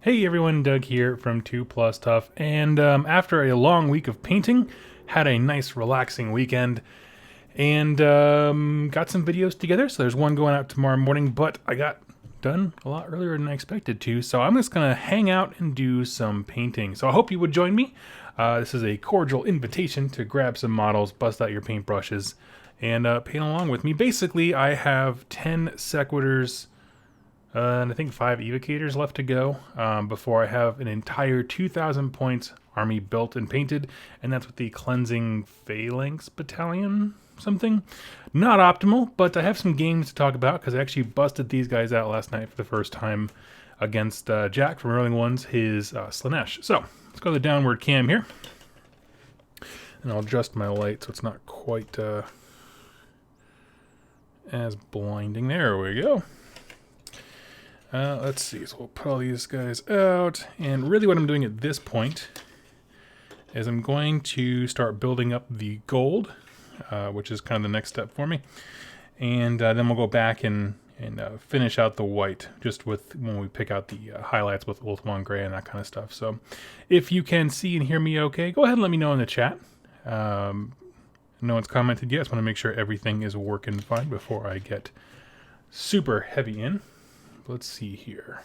Hey everyone, Doug here from 2 Plus Tough, and after a long week of painting, had a nice relaxing weekend, and got some videos together, so there's one going out tomorrow morning, but I got done a lot earlier than I expected to, so I'm just going to hang out and do some painting. So I hope you would join me. This is a cordial invitation to grab some models, bust out your paintbrushes, and paint along with me. Basically, I have 10 sequiturs and I think 5 evocators left to go before I have an entire 2,000 points army built and painted, and that's with the Cleansing Phalanx Battalion something. Not optimal, but I have some games to talk about because I actually busted these guys out last night for the first time against Jack from Rolling Ones, his Slanesh. So let's go to the downward cam here, and I'll adjust my light so it's not quite as blinding. There we go. Let's see, so we'll put all these guys out, and really what I'm doing at this point is I'm going to start building up the gold, which is kind of the next step for me, and then we'll go back and finish out the white, just with when we pick out the highlights with Ulthuan Gray and that kind of stuff. So if you can see and hear me okay, go ahead and let me know in the chat. No one's commented yet, so I want to make sure everything is working fine before I get super heavy in. Let's see here.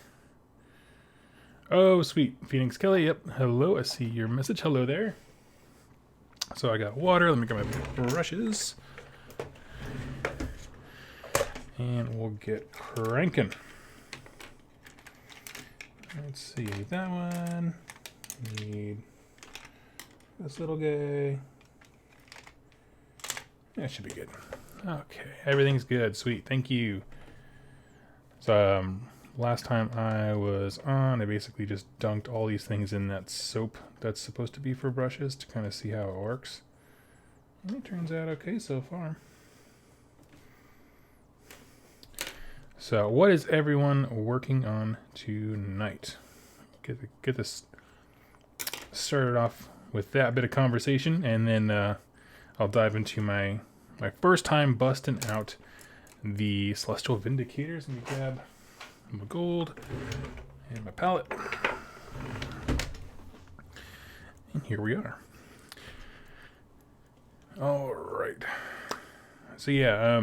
Oh, sweet. Phoenix Kelly, yep. Hello, I see your message. Hello there. So I got water. Let me get my brushes. And we'll get cranking. Let's see, that one. Need this little guy. That should be good. Okay, everything's good. Sweet, thank you. So last time I was on, I basically just dunked all these things in that soap that's supposed to be for brushes to kind of see how it works. And it turns out okay so far. So what is everyone working on tonight? Get this started off with that bit of conversation, and then I'll dive into my first time busting out the Celestial Vindicators. Let me grab my gold and my palette. And here we are. Alright. So yeah,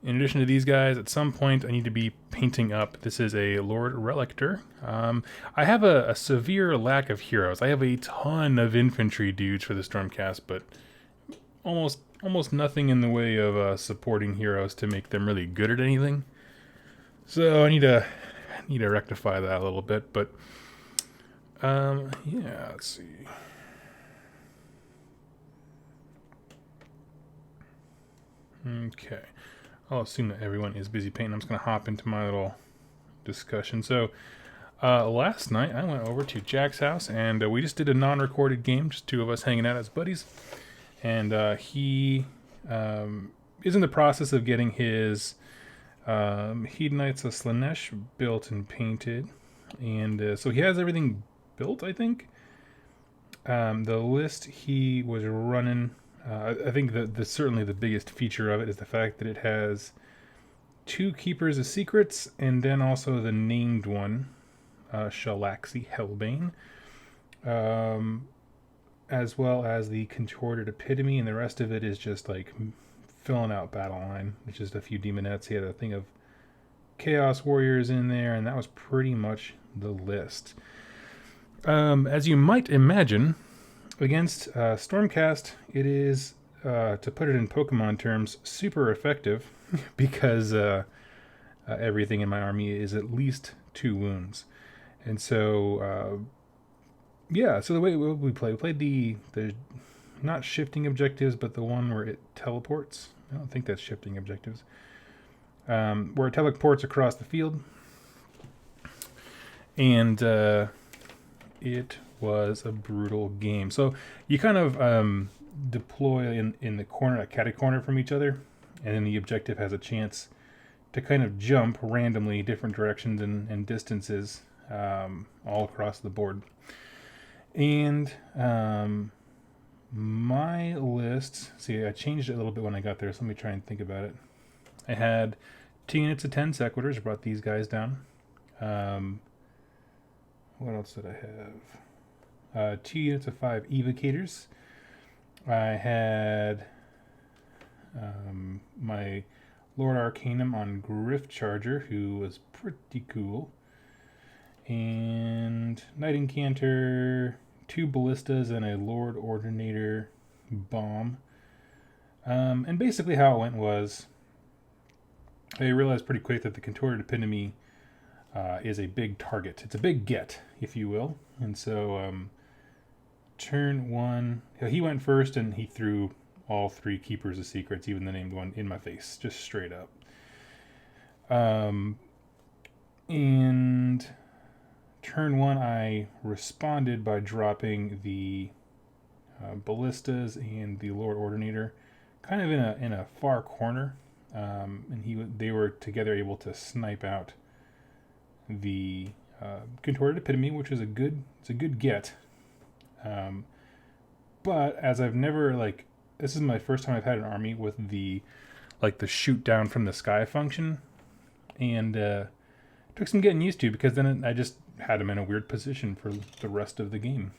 in addition to these guys, at some point I need to be painting up. This is a Lord Relictor. I have a severe lack of heroes. I have a ton of infantry dudes for the Stormcast, but almost nothing in the way of supporting heroes to make them really good at anything. So I need to rectify that a little bit, but yeah, let's see. Okay, I'll assume that everyone is busy painting. I'm just gonna hop into my little discussion. So last night I went over to Jack's house, and we just did a non-recorded game, just two of us hanging out as buddies. And he is in the process of getting his Hedonites of Slanesh built and painted. And so he has everything built, I think. The list he was running, I think that certainly the biggest feature of it is the fact that it has 2 Keepers of Secrets, and then also the named one, Shalaxi Hellbane. As well as the Contorted Epitome, and the rest of it is just like filling out battle line, which is a few demonettes. He had a thing of Chaos Warriors in there, and that was pretty much the list. As you might imagine, against Stormcast, it is, to put it in Pokemon terms, super effective because everything in my army is at least 2 wounds. And so yeah, so the way we played the not shifting objectives, but the one where it teleports. I don't think that's shifting objectives. Where it teleports across the field. And it was a brutal game. So you kind of deploy in the corner, a catty corner from each other, and then the objective has a chance to kind of jump randomly different directions and distances all across the board. And my list, see, I changed it a little bit when I got there, so let me try and think about it. I had 2 units of 10 sequiturs, brought these guys down. What else did I have? 2 units of 5 evocators. I had my Lord Arcanum on Griff Charger, who was pretty cool. And Knight Incanter, 2 Ballistas, and a Lord Ordinator bomb. And basically how it went was, I realized pretty quick that the Contorted Epitome is a big target. It's a big get, if you will. And so turn 1, he went first and he threw all 3 Keepers of Secrets, even the named one, in my face, just straight up. And turn 1, I responded by dropping the Ballistas and the Lord Ordinator, kind of in a far corner, and they were together able to snipe out the Contorted Epitome, which is a good get. But as I've never this is my first time I've had an army with the shoot down from the sky function, and took some getting used to, because then I just had him in a weird position for the rest of the game.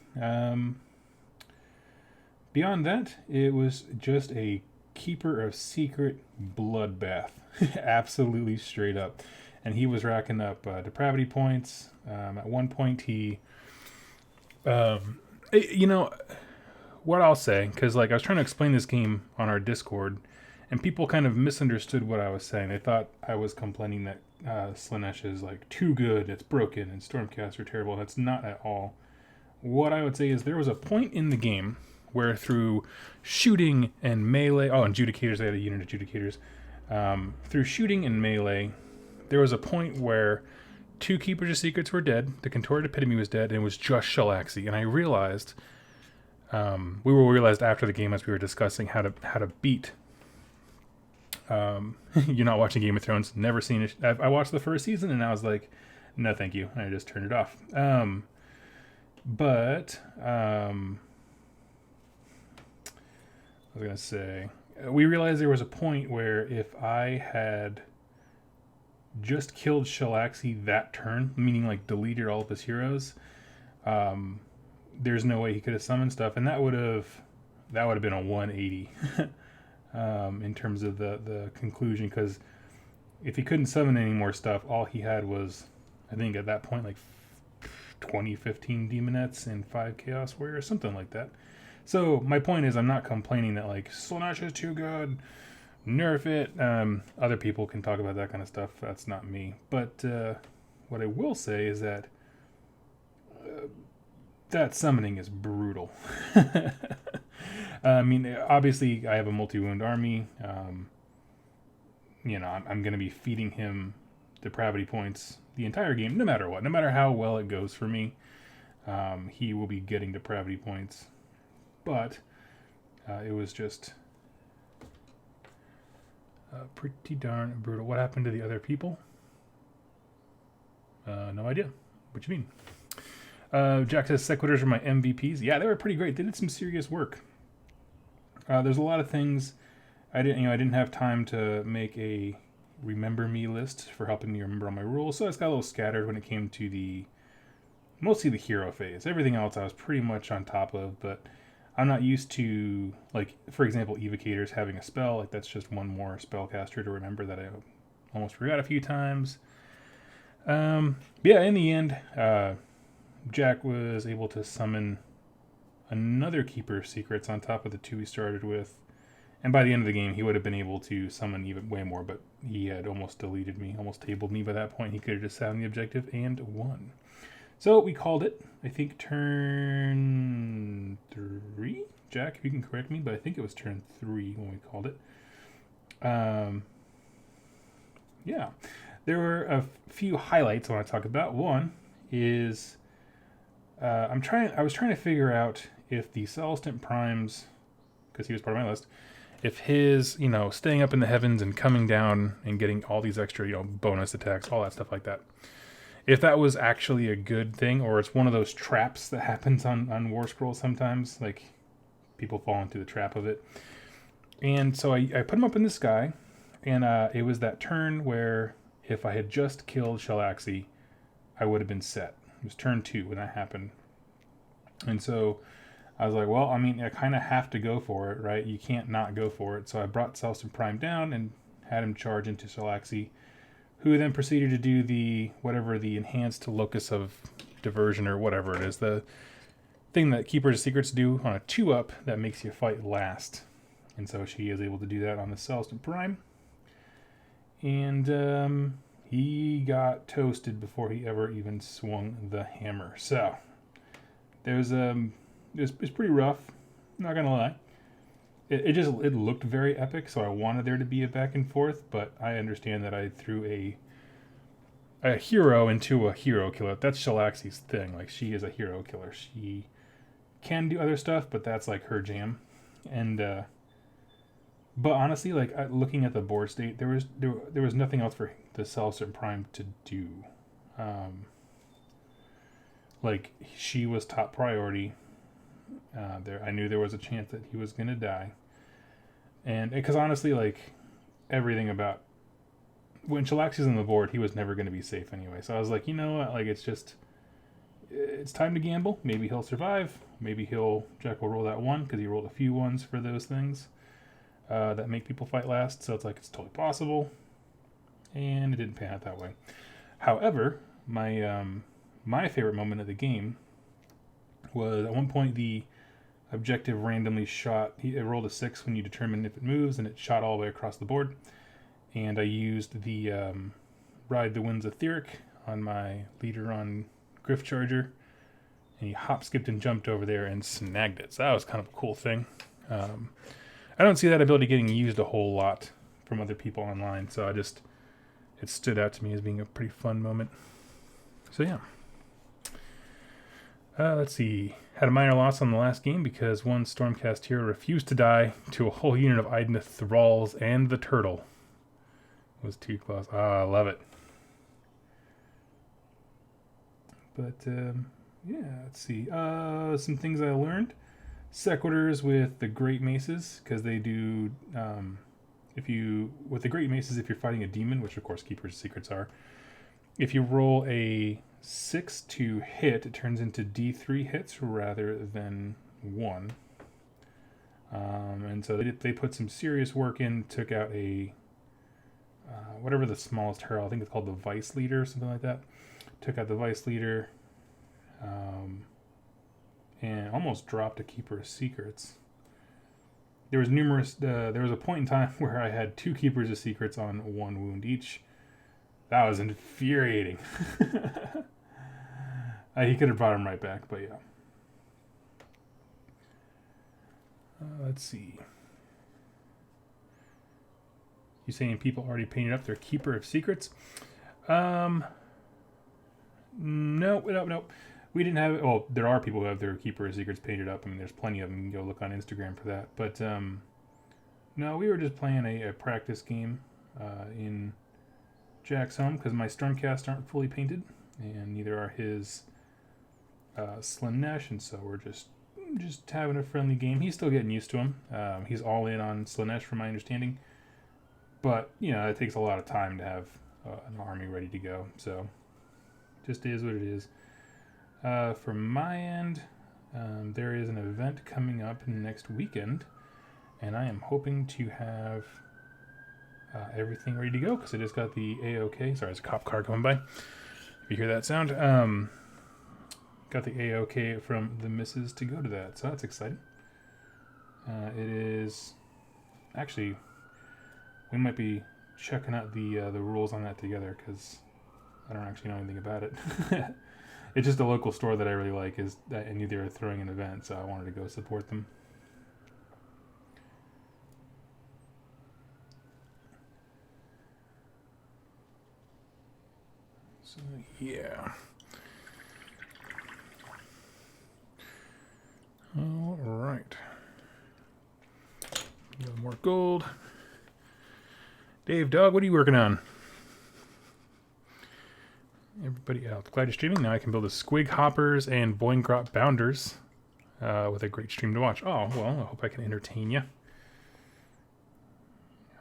Beyond that, it was just a Keeper of Secret bloodbath, absolutely straight up, and he was racking up depravity points. At one point, he, what I'll say, because I was trying to explain this game on our Discord, and people kind of misunderstood what I was saying. They thought I was complaining that Slaanesh is too good, it's broken, and Stormcasts are terrible. That's not at all. What I would say is there was a point in the game where through shooting and melee, and Judicators, they had a unit of Judicators. Through shooting and melee, there was a point where 2 Keepers of Secrets were dead, the Contorted Epitome was dead, and it was just Shalaxi. And I realized, we realized after the game as we were discussing how to beat. You're not watching Game of Thrones, never seen it. I watched the first season and I was like, no thank you, and I just turned it off. I was going to say, we realized there was a point where if I had just killed Shalaxi that turn, meaning deleted all of his heroes, there's no way he could have summoned stuff, and that would have been a 180 in terms of the conclusion, because if he couldn't summon any more stuff, all he had was, I think at that point, 15 Demonettes and 5 Chaos Warriors, something like that. So my point is, I'm not complaining that Slaanesh is too good, nerf it. Other people can talk about that kind of stuff. That's not me. But what I will say is that that summoning is brutal. I mean, obviously, I have a multi-wound army. I'm going to be feeding him depravity points the entire game, no matter what. No matter how well it goes for me, he will be getting depravity points. But it was just pretty darn brutal. What happened to the other people? No idea. What you mean? Jack says Sequitors are my MVPs. Yeah, they were pretty great. They did some serious work. There's a lot of things I didn't have time to make a remember me list for helping me remember all my rules, so I just got a little scattered when it came to mostly the hero phase. Everything else I was pretty much on top of, but I'm not used to, for example, evocators having a spell. That's just one more spellcaster to remember that I almost forgot a few times. In the end, Jack was able to summon another Keeper of Secrets on top of the 2 he started with. And by the end of the game, he would have been able to summon even way more, but he had almost deleted me, almost tabled me by that point. He could have just sat on the objective and won. So we called it, I think, turn 3? Jack, if you can correct me, but I think it was turn 3 when we called it. There were a few highlights I want to talk about. One is I was trying to figure out if the Celestant Primes, because he was part of my list, if his, staying up in the heavens and coming down and getting all these extra, bonus attacks, all that stuff like that, if that was actually a good thing, or it's one of those traps that happens on War Scroll sometimes, people fall into the trap of it. And so I put him up in the sky, and it was that turn where if I had just killed Shalaxi, I would have been set. It was turn 2 when that happened. And so I was like, well, I mean, I kind of have to go for it, right? You can't not go for it. So I brought Celestin Prime down and had him charge into Salaxi, who then proceeded to do the enhanced locus of diversion or whatever it is, the thing that Keepers of Secrets do on a 2-up that makes you fight last. And so she is able to do that on the Celestin Prime. And he got toasted before he ever even swung the hammer. So there's it's pretty rough, not gonna lie. It looked very epic, so I wanted there to be a back and forth, but I understand that I threw a hero into a hero killer. That's Shalaxi's thing. Like, she is a hero killer. She can do other stuff, but that's like her jam. And but honestly, like, looking at the board state, there was nothing else for the Celestin Prime to do. Like, she was top priority. I knew there was a chance that he was gonna die, and because honestly, like, everything about when Shalaxi's on the board, he was never going to be safe anyway. So I was like, you know what, like, it's time to gamble. Maybe he'll survive. Maybe Jack will roll that 1 because he rolled a few 1s for those things that make people fight last. So it's like, it's totally possible, and it didn't pan out that way. However, my favorite moment of the game was at one point the objective randomly shot. It rolled a 6 when you determine if it moves, and it shot all the way across the board. And I used the Ride the Winds Etheric on my leader on Griff Charger, and he hop, skipped, and jumped over there and snagged it. So that was kind of a cool thing. I don't see that ability getting used a whole lot from other people online, so it stood out to me as being a pretty fun moment. So yeah. Let's see. Had a minor loss on the last game because one Stormcast hero refused to die to a whole unit of Idoneth Thralls and the Turtle. Was 2 claws. I love it. But, yeah, let's see. Some things I learned. Sequiturs with the Great Maces, because they do, with the Great Maces, if you're fighting a demon, which of course Keepers of Secrets are, if you roll a 6 to hit, it turns into D3 hits rather than 1. And so they put some serious work in, took out a, whatever the smallest herald, I think it's called the Vice Leader or something like that. Took out the Vice Leader, and almost dropped a Keeper of Secrets. There was a point in time where I had 2 Keepers of Secrets on 1 wound each. That was infuriating. He could have brought him right back, but yeah. Let's see. You saying people already painted up their Keeper of Secrets? No. We didn't have it. Well, there are people who have their Keeper of Secrets painted up. I mean, there's plenty of them. You can go look on Instagram for that. But no, we were just playing a practice game in Jack's home because my Stormcast aren't fully painted, and neither are his Slanesh, and so we're just having a friendly game. He's still getting used to him. He's all in on Slanesh, from my understanding. But, you know, it takes a lot of time to have an army ready to go. So, just is what it is. From my end, there is an event coming up next weekend, and I am hoping to have everything ready to go because I just got the AOK. Sorry, there's a cop car coming by. If you hear that sound, got the AOK from the missus to go to that, so that's exciting. It is actually, we might be checking out the rules on that together because I don't actually know anything about it. It's just a local store that I really like, and they're throwing an event, so I wanted to go support them. So yeah. All right. A little more gold. Dave, dog, what are you working on? Everybody else. Glad you're streaming. Now I can build a Squig Hoppers and Boingrot Bounders with a great stream to watch. Oh, well, I hope I can entertain you.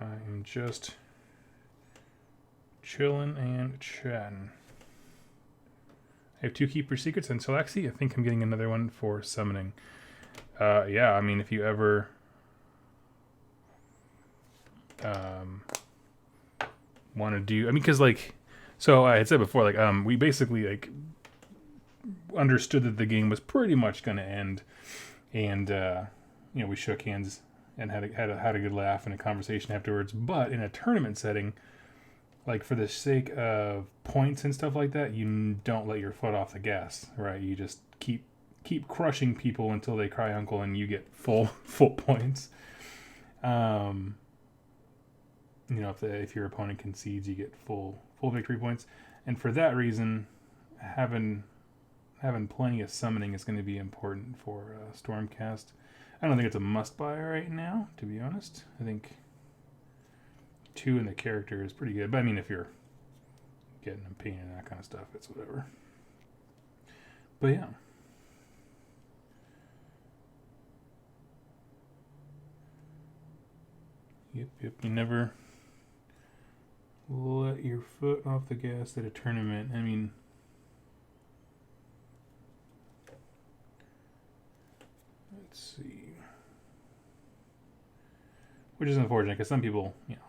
I'm just chilling and chatting. I have 2 Keeper Secrets and Selexi. I think I'm getting another one for summoning. Yeah, I mean, if you ever want to do, I mean, because like, so I had said before, like, we basically like understood that the game was pretty much going to end, and you know, we shook hands and had a good laugh and a conversation afterwards. But in a tournament setting, like for the sake of points and stuff like that, you don't let your foot off the gas, right? You just keep crushing people until they cry uncle and you get full points. You know, if your opponent concedes, you get full victory points. And for that reason, having plenty of summoning is going to be important for Stormcast. I don't think it's a must buy right now, to be honest. I think 2 in the character is pretty good. But I mean, if you're getting a pain and that kind of stuff, it's whatever. But yeah. Yep. You never let your foot off the gas at a tournament. I mean, let's see. Which is unfortunate because some people, you know,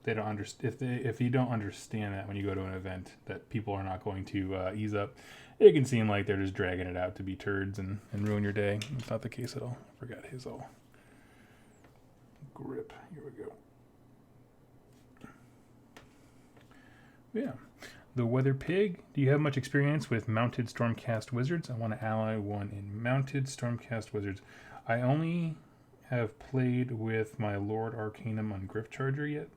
they don't understand. If you don't understand that when you go to an event, that people are not going to ease up, it can seem like they're just dragging it out to be turds and ruin your day. It's not the case at all. I forgot his all grip. Here we go. Yeah. The Weather Pig. Do you have much experience with mounted Stormcast Wizards? I want to ally one in mounted Stormcast Wizards. I only have played with my Lord Arcanum on Griff Charger yet.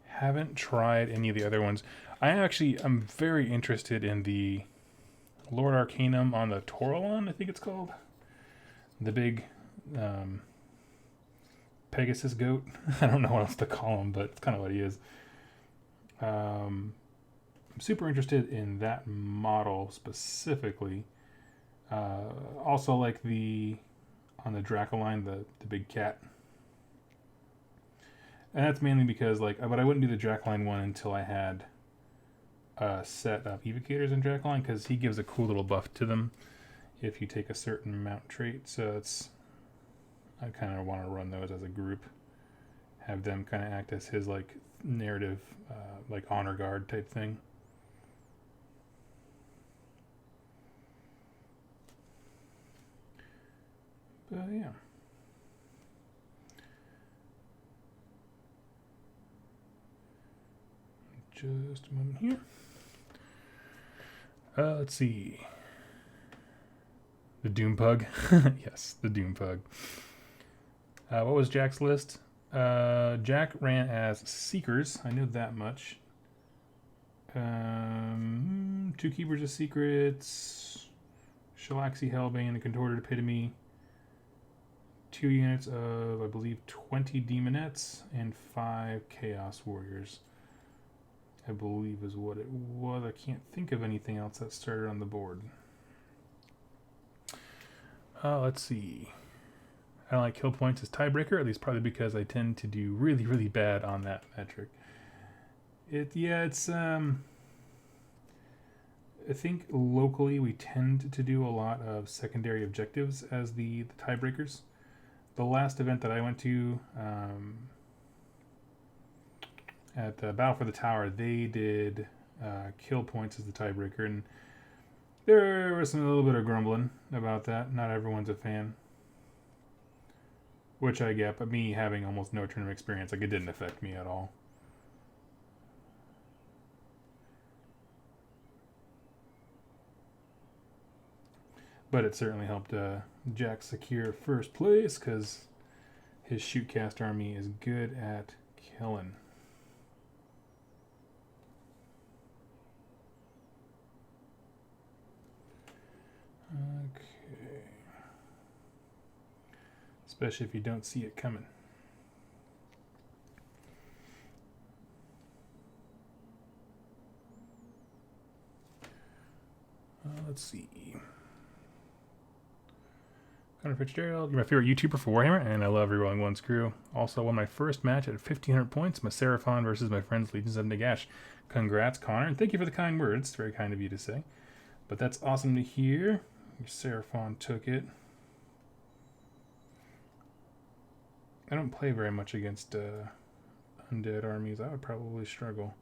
Haven't tried any of the other ones. I'm very interested in the Lord Arcanum on the Toralon, I think it's called. The big Pegasus goat. I don't know what else to call him, but it's kind of what he is. I'm super interested in that model specifically. Also like on the Dracoline, the big cat. And that's mainly because but I wouldn't do the Dracoline one until I had a set of Evocators in Dracoline, because he gives a cool little buff to them if you take a certain mount trait. So I kind of want to run those as a group. Have them kind of act as his narrative, honor guard type thing. But yeah. Just a moment here. Let's see. The Doom Pug. Yes, the Doom Pug. What was Jack's list? Jack ran as Seekers. I know that much. 2 Keepers of Secrets, Shalaxi Hellbane, the Contorted Epitome, 2 units of, I believe, 20 Demonettes, and 5 Chaos Warriors, I believe is what it was. I can't think of anything else that started on the board. Let's see. I don't like kill points as tiebreaker, at least probably because I tend to do really, really bad on that metric. It's I think locally we tend to do a lot of secondary objectives as the tiebreakers. The last event that I went to at Battle for the Tower, they did kill points as the tiebreaker, and there was a little bit of grumbling about that. Not everyone's a fan, which I get, but me having almost no tournament experience, it didn't affect me at all. But it certainly helped Jack secure first place because his shootcast army is good at killing. Okay. Especially if you don't see it coming. Let's see. Connor Fitzgerald, you're my favorite YouTuber for Warhammer, and I love rerolling one screw. Also won my first match at 1,500 points, my Seraphon versus my friends Legions of Nagash. Congrats, Connor, and thank you for the kind words. It's very kind of you to say. But that's awesome to hear. Your Seraphon took it. I don't play very much against undead armies. I would probably struggle.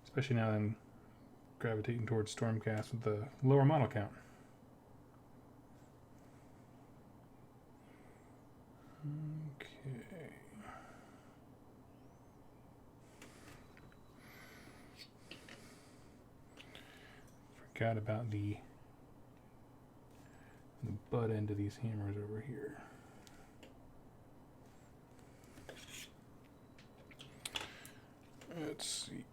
Especially now that I'm gravitating towards Stormcast with the lower model count. Okay. Forgot about the butt end of these hammers over here. Let's see.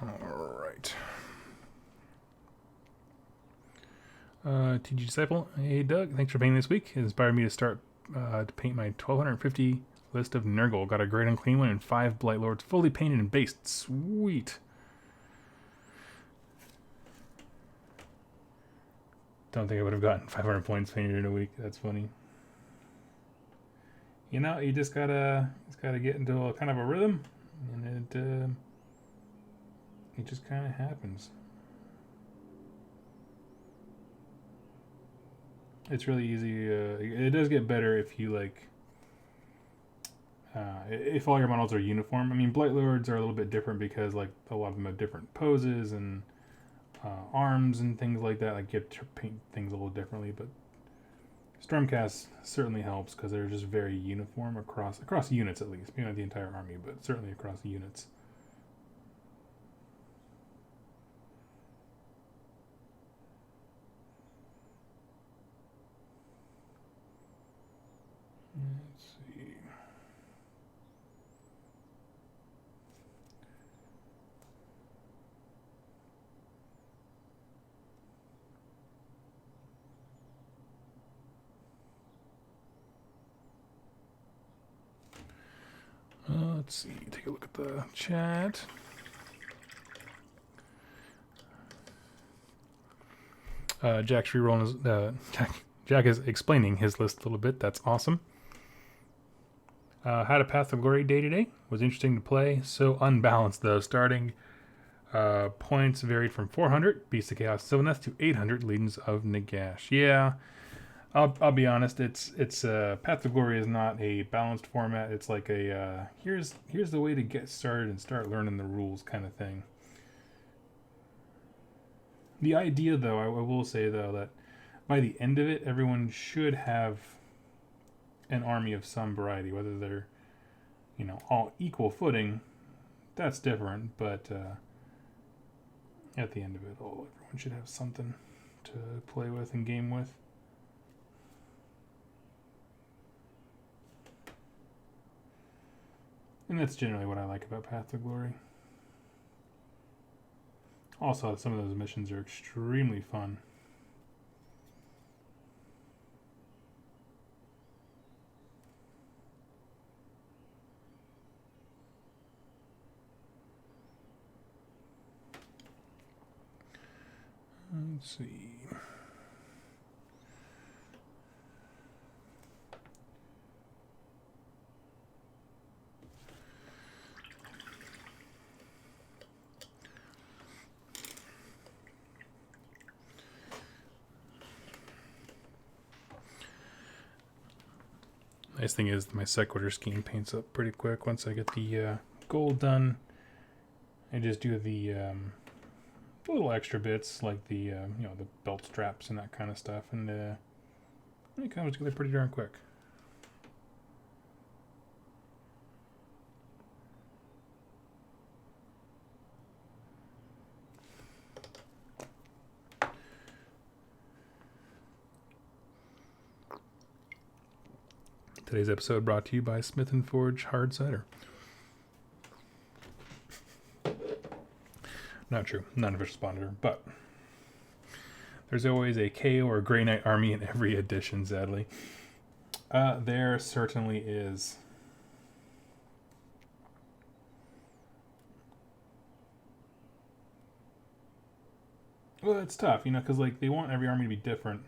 All right. TG Disciple. Hey, Doug. Thanks for painting this week. It inspired me to start to paint my 1250 list of Nurgle. Got a great unclean one and 5 Blight Lords fully painted and based. Sweet. Don't think I would have gotten 500 points painted in a week. That's funny. You know, you just gotta get into a kind of a rhythm, and it just kind of happens. It's really easy. It does get better if you if all your models are uniform. I mean, Blight Lords are a little bit different because like a lot of them have different poses and arms and things like that. Like you have to paint things a little differently, but Stormcast certainly helps because they're just very uniform across units at least. Maybe not the entire army, but certainly across the units. Let's see. Let's see. Take a look at the chat. Jack's rerolling his, Jack is explaining his list a little bit. That's awesome. Had a Path of Glory day today. Was interesting to play. So unbalanced though. Starting points varied from 400 Beast of Chaos Sylvaneth to 800 Legions of Nagash. Yeah, I'll be honest. It's Path of Glory is not a balanced format. It's like a here's the way to get started and start learning the rules kind of thing. The idea, though, I will say though that by the end of it, everyone should have an army of some variety, whether they're, all equal footing. That's different, but at the end of it all, everyone should have something to play with and game with. And that's generally what I like about Path to Glory. Also, some of those missions are extremely fun. Let's see. Nice thing is my Sequitur scheme paints up pretty quick once I get the gold done. I just do the little extra bits like the the belt straps and that kind of stuff, and it comes together pretty darn quick. Today's episode brought to you by Smith & Forge Hard Cider. Not true, not an official sponsor, but there's always a KO or Grey Knight army in every edition, sadly. There certainly is. Well, it's tough, you know, because like they want every army to be different,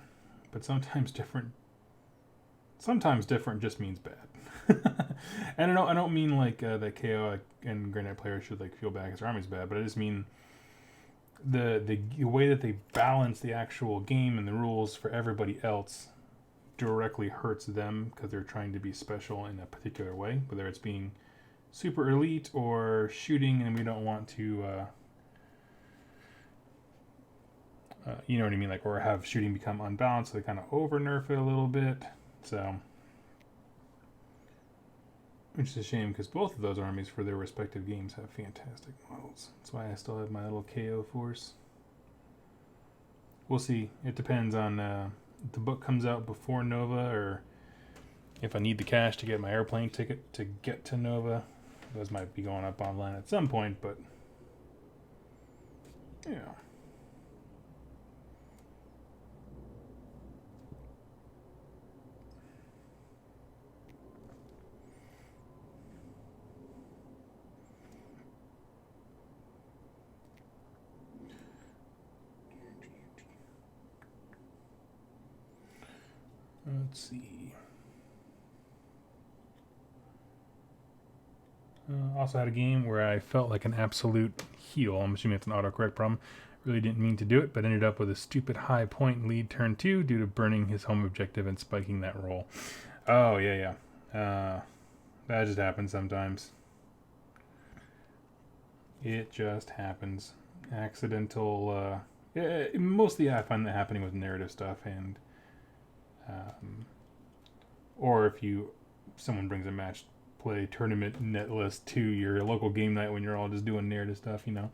but sometimes different just means bad. And I don't mean like that KO and Granite players should like feel bad because their army's bad, but I just mean the way that they balance the actual game and the rules for everybody else directly hurts them because they're trying to be special in a particular way, whether it's being super elite or shooting, and we don't want to. You know what I mean, like, or have shooting become unbalanced, so they kind of over nerf it a little bit. So, which is a shame because both of those armies for their respective games have fantastic models. That's why I still have my little KO force. We'll see. It depends on if the book comes out before Nova, or if I need the cash to get my airplane ticket to get to Nova. Those might be going up online at some point, but yeah. Let's see. Also had a game where I felt like an absolute heel. I'm assuming it's an autocorrect problem. Really didn't mean to do it, but ended up with a stupid high point lead turn 2 due to burning his home objective and spiking that roll. Oh, yeah. That just happens sometimes. It just happens. Accidental. Yeah, mostly I find that happening with narrative stuff, and or if someone brings a match play tournament net list to your local game night when you're all just doing narrative stuff, you know.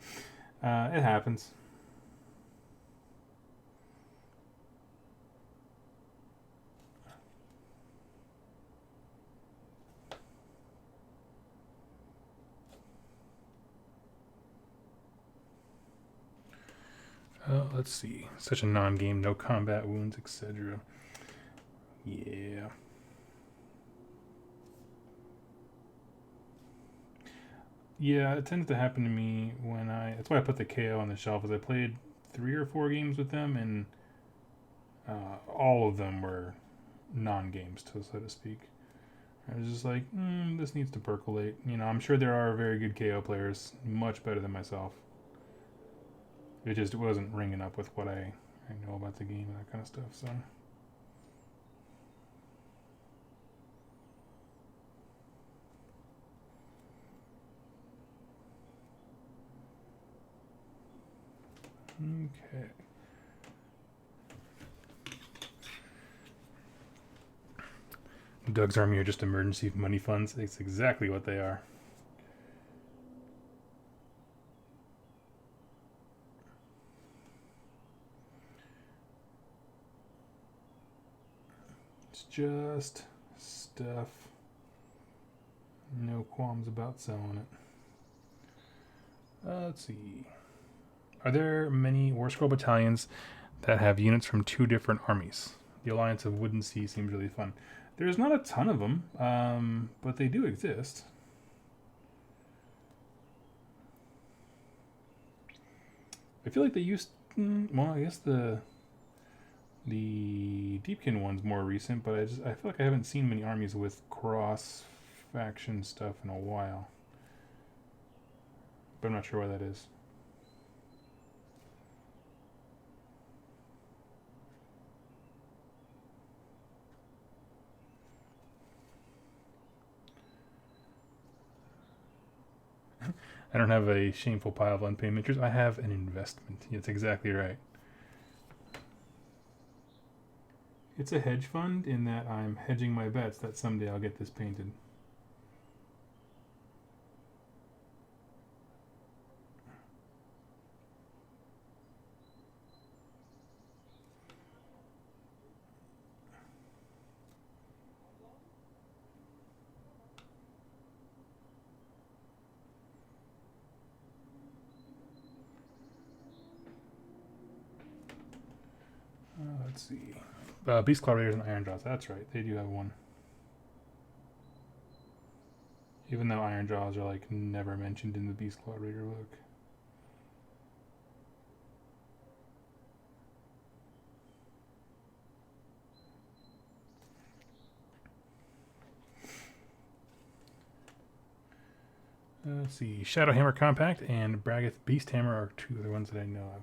It happens. Let's see. Such a non-game, no combat wounds, etc. Yeah. Yeah, it tends to happen to me when That's why I put the KO on the shelf. Is I played 3 or 4 games with them, and all of them were non-games, so to speak. I was just like, this needs to percolate. You know, I'm sure there are very good KO players, much better than myself. It wasn't ringing up with what I know about the game and that kind of stuff. So. Okay. Doug's army are just emergency money funds. It's exactly what they are. It's just stuff. No qualms about selling it. Let's see. Are there many War Scroll battalions that have units from 2 different armies? The Alliance of Wooden Sea seems really fun. There's not a ton of them, but they do exist. I feel like they used. Well, I guess the Deepkin one's more recent, but I feel like I haven't seen many armies with cross faction stuff in a while. But I'm not sure why that is. I don't have a shameful pile of unpaid miniatures. I have an investment. That's exactly right. It's a hedge fund in that I'm hedging my bets that someday I'll get this painted. Let's see. Beast Claw Raiders and Iron Jaws. That's right. They do have one. Even though Iron Jaws are like never mentioned in the Beast Claw Raider book. Let's see. Shadowhammer Compact and Bragath Beast Hammer are two other ones that I know of.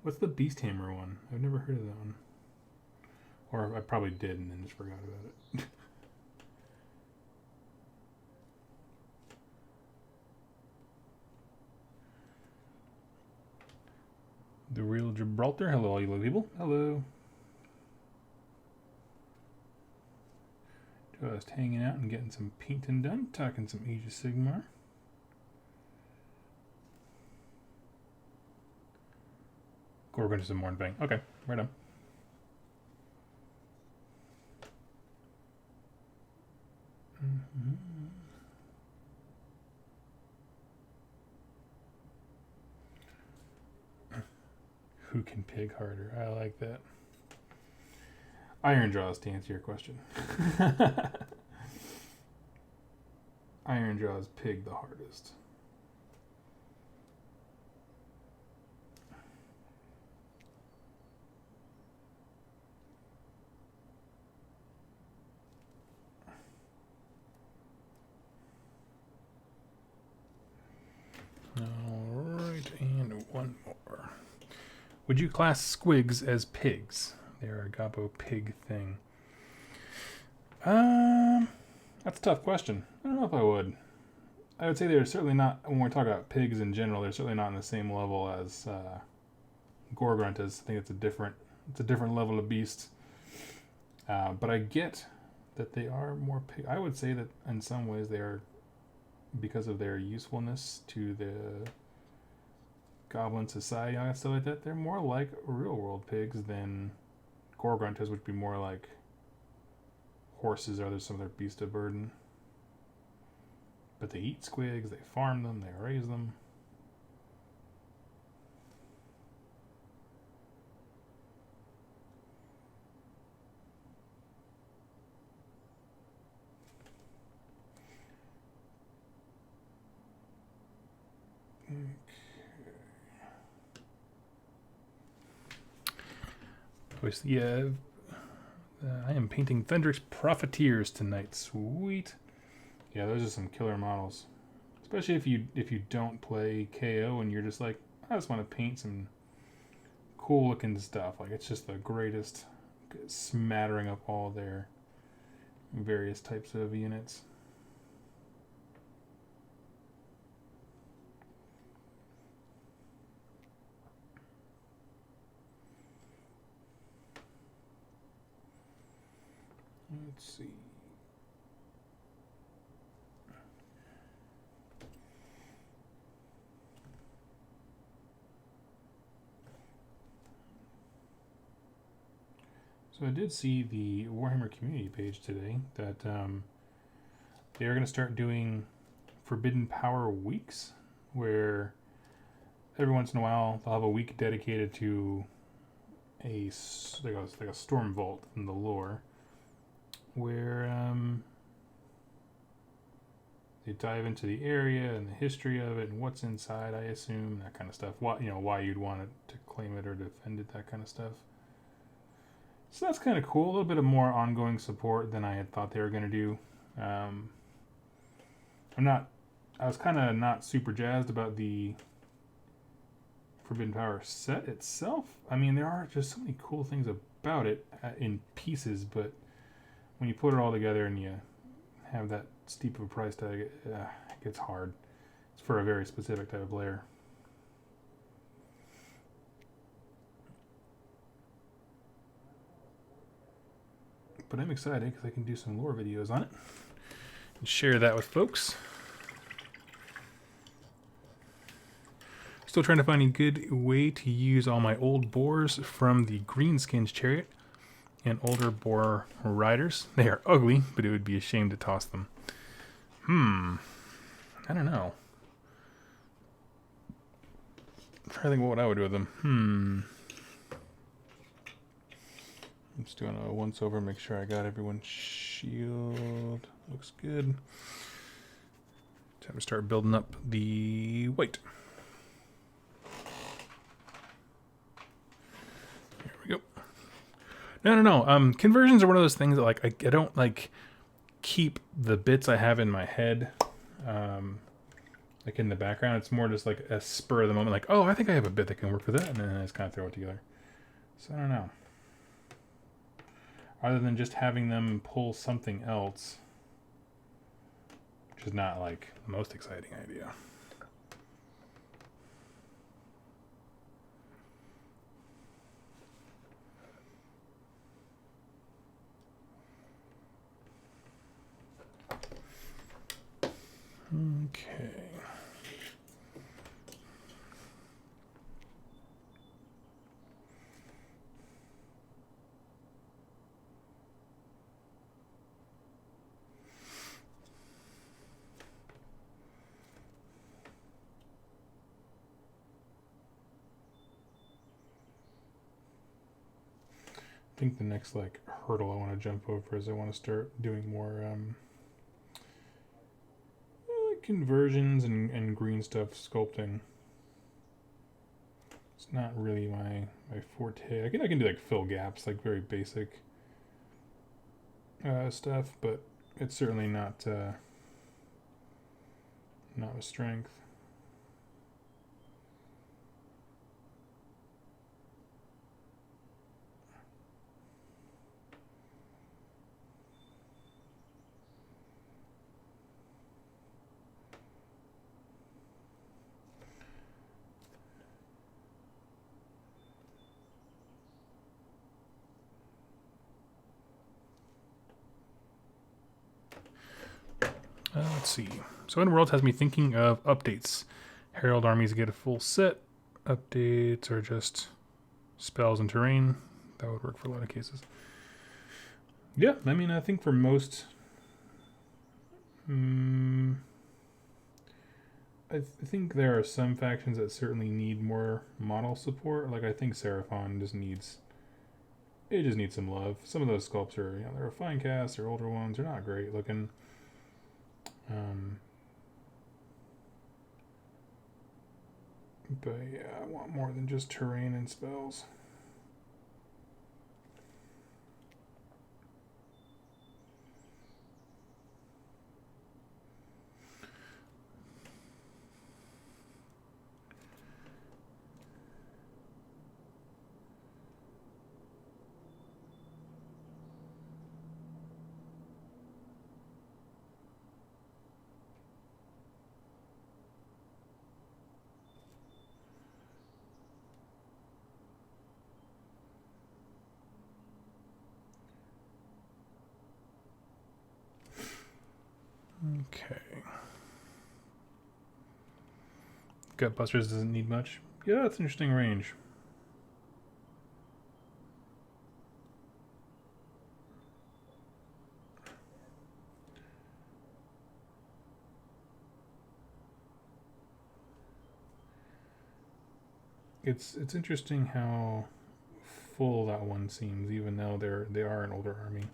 What's the Beast Hammer one? I've never heard of that one. Or I probably did and then just forgot about it. The Real Gibraltar. Hello, all you little people. Hello. Just hanging out and getting some painting done. Talking some Age of Sigmar. Gorgon to some Mornfang. Okay, right on. Who can pig harder? I like that. Iron Jaws, to answer your question. Iron Jaws pig the hardest. Alright, and one more. Would you class squigs as pigs? They're a gobbo pig thing. That's a tough question. I don't know if I would. I would say they're certainly not, when we're talking about pigs in general, they're certainly not on the same level as Gorgrunt is. I think it's a different level of beast. But I get that they are more pig. I would say that in some ways they are, because of their usefulness to the goblin society and stuff like that, they're more like real world pigs than Gorgrunt is, which would be more like horses or some other beast of burden. But they eat squigs, they farm them, they raise them. Yeah, I am painting Thundrix Profiteers tonight. Sweet. Yeah, those are some killer models. Especially if you don't play KO and you're just like, I just want to paint some cool looking stuff. Like, it's just the greatest smattering of all their various types of units. Let's see. So I did see the Warhammer community page today that they are going to start doing Forbidden Power weeks, where every once in a while they'll have a week dedicated to like a storm vault in the lore, where they dive into the area and the history of it and what's inside, I assume, that kind of stuff. Why you'd want to claim it or defend it, that kind of stuff. So that's kind of cool. A little bit of more ongoing support than I had thought they were going to do. I was kind of not super jazzed about the Forbidden Power set itself. I mean, there are just so many cool things about it in pieces, but when you put it all together and you have that steep of a price tag, it gets hard. It's for a very specific type of player. But I'm excited because I can do some lore videos on it and share that with folks. Still trying to find a good way to use all my old boars from the Greenskins Chariot and older boar riders. They are ugly, but it would be a shame to toss them. I don't know. I'm trying to think what I would do with them. I'm just doing a once over, make sure I got everyone's shield. Looks good. Time to start building up the white. There we go. No. Conversions are one of those things that I don't keep the bits I have in my head. like in the background. It's more just like a spur of the moment, like, oh, I think I have a bit that can work for that, and then I just kind of throw it together. So I don't know. Other than just having them pull something else, which is not like the most exciting idea. Okay. I think the next like hurdle I want to jump over is I want to start doing more conversions and green stuff sculpting. It's not really my forte. I can do like fill gaps, like very basic stuff, but it's certainly not a strength. Let's see. So in Worlds has me thinking of updates. Herald armies get a full set. Updates are just spells and terrain. That would work for a lot of cases. Yeah, I mean, I think for most... I think there are some factions that certainly need more model support. Like, I think Seraphon just needs... It just needs some love. Some of those sculpts are, they're a fine cast. They're older ones. They're not great looking. But yeah, I want more than just terrain and spells. Okay. Gutbusters doesn't need much. Yeah, that's an interesting range. It's interesting how full that one seems, even though they are an older army,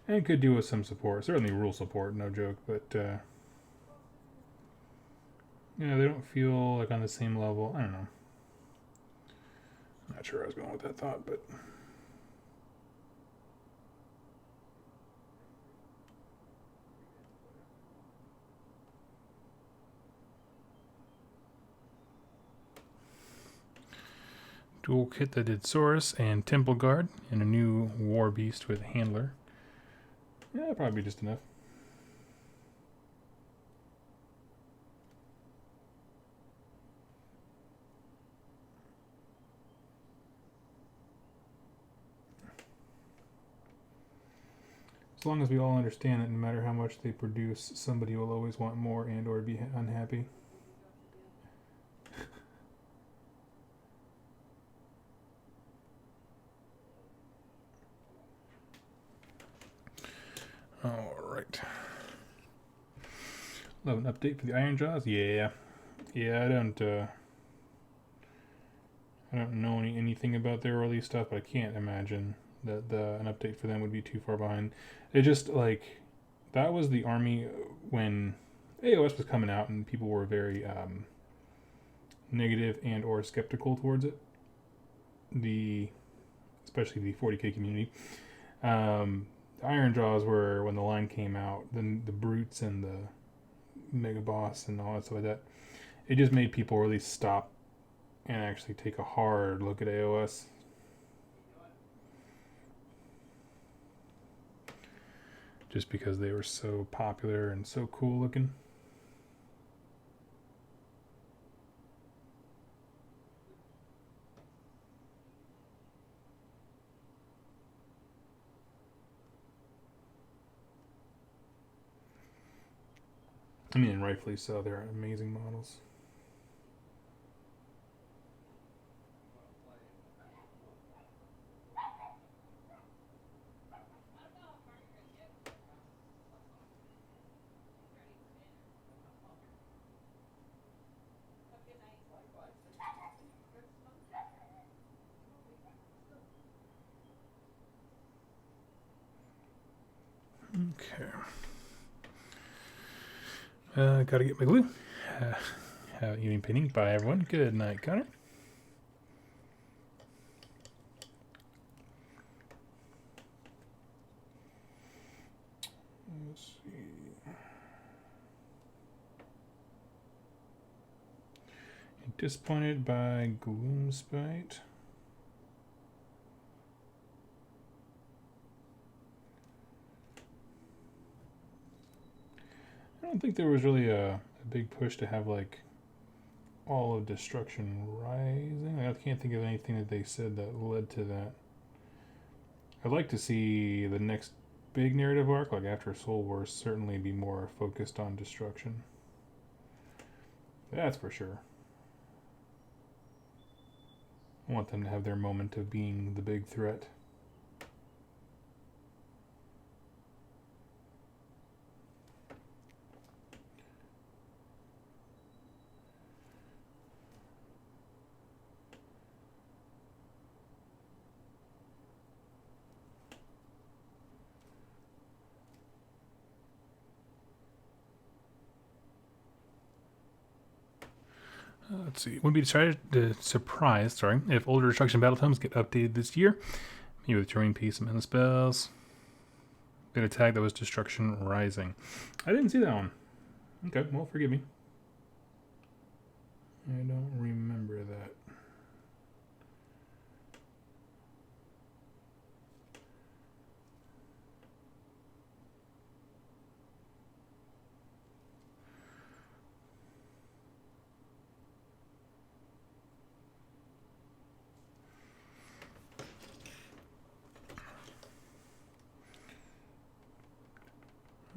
and could do with some support. Certainly rule support, no joke. But they don't feel like on the same level. I don't know. Not sure I was going with that thought, but dual kit that did Saurus and Temple Guard, and a new War Beast with Handler. Yeah, probably just enough. As long as we all understand that no matter how much they produce, somebody will always want more and or be unhappy. Alright. Love an update for the Iron Jaws? Yeah. Yeah, I don't know anything about their early stuff, but I can't imagine that an update for them would be too far behind. It just, like, that was the army when AOS was coming out and people were very negative and or skeptical towards it. Especially the 40k community. Iron Jaws were, when the line came out, then the brutes and the Mega Boss and all that stuff like that. It just made people really stop and actually take a hard look at AOS. Just because they were so popular and so cool looking. I mean, and rightfully so. They're amazing models. Okay. Gotta get my glue. Have evening painting. Bye, everyone. Good night, Connor. Let's see. Disappointed by Gloomspite. I don't think there was really a big push to have like all of Destruction Rising. I can't think of anything that they said that led to that. I'd like to see the next big narrative arc, like after Soul Wars, certainly be more focused on destruction. That's for sure. I want them to have their moment of being the big threat. Let's see. Wouldn't be surprised, if older Destruction Battle Tomes get updated this year. Maybe with Terrain Piece and Mana Spells. Been a tag that was Destruction Rising. I didn't see that one. Okay, well, forgive me. I don't remember that.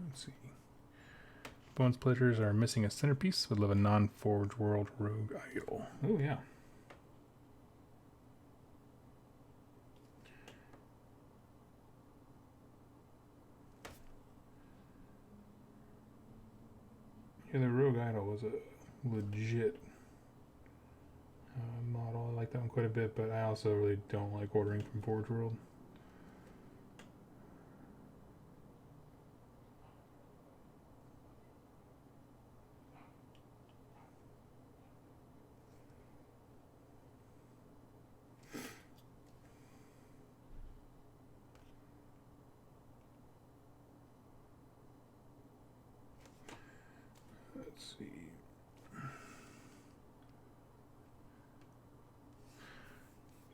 Let's see. Bone Splitters are missing a centerpiece. Would love a non-Forge World Rogue Idol. Oh, yeah. Yeah, the Rogue Idol was a legit model. I like that one quite a bit, but I also really don't like ordering from Forge World. Let's see.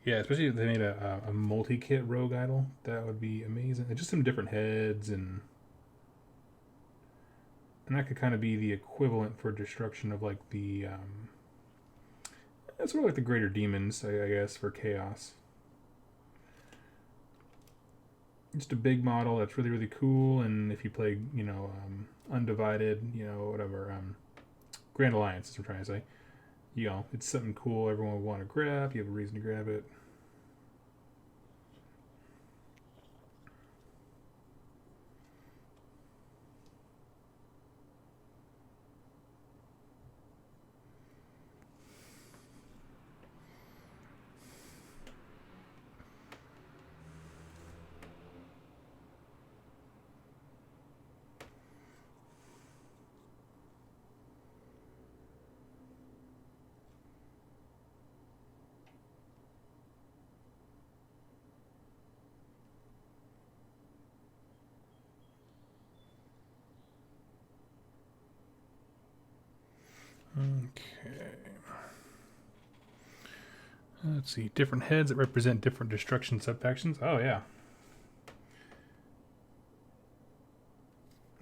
Yeah, especially if they made a multi-kit Rogue Idol. That would be amazing. And just some different heads and that could kind of be the equivalent for destruction of like the that's sort of like the greater demons, I guess, for chaos. Just a big model that's really, really cool, and if you play, Undivided, whatever, Grand Alliance is what I'm trying to say. It's something cool everyone would want to grab. You have a reason to grab it. Okay. Let's see. Different heads that represent different destruction sub-factions. Oh, yeah.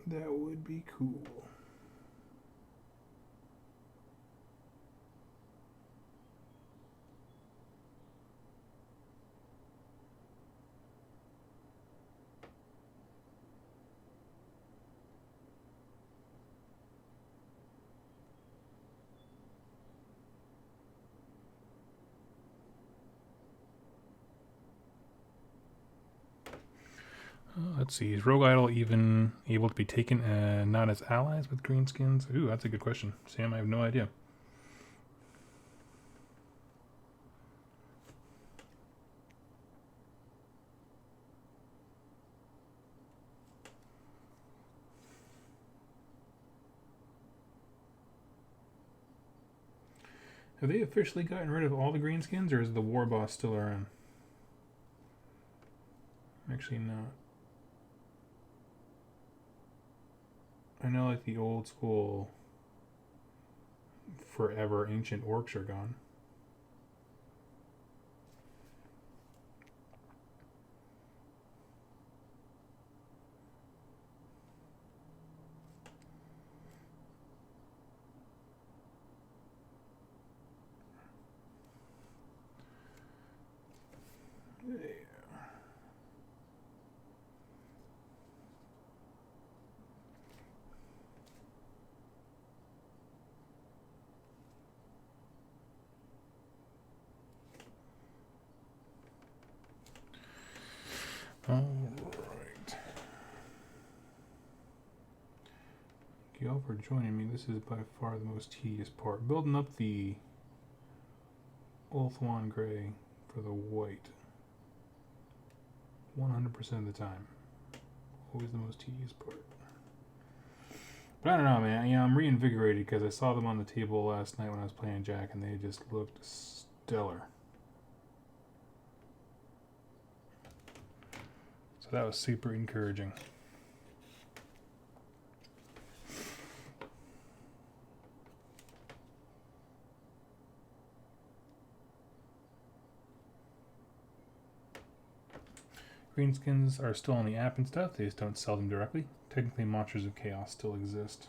That would be cool. Let's see. Is Rogue Idol even able to be taken not as allies with greenskins? Ooh, that's a good question. Sam, I have no idea. Have they officially gotten rid of all the greenskins, or is the war boss still around? Actually, not. I know, like, the old school forever ancient orcs are gone. All right. Thank you all for joining me. This is by far the most tedious part. Building up the Ulthuan Grey for the white. 100% of the time. Always the most tedious part. But I don't know, man. You know, I'm reinvigorated because I saw them on the table last night when I was playing Jack, and they just looked stellar. So that was super encouraging. Greenskins are still on the app and stuff. They just don't sell them directly. Technically, Monsters of Chaos still exist.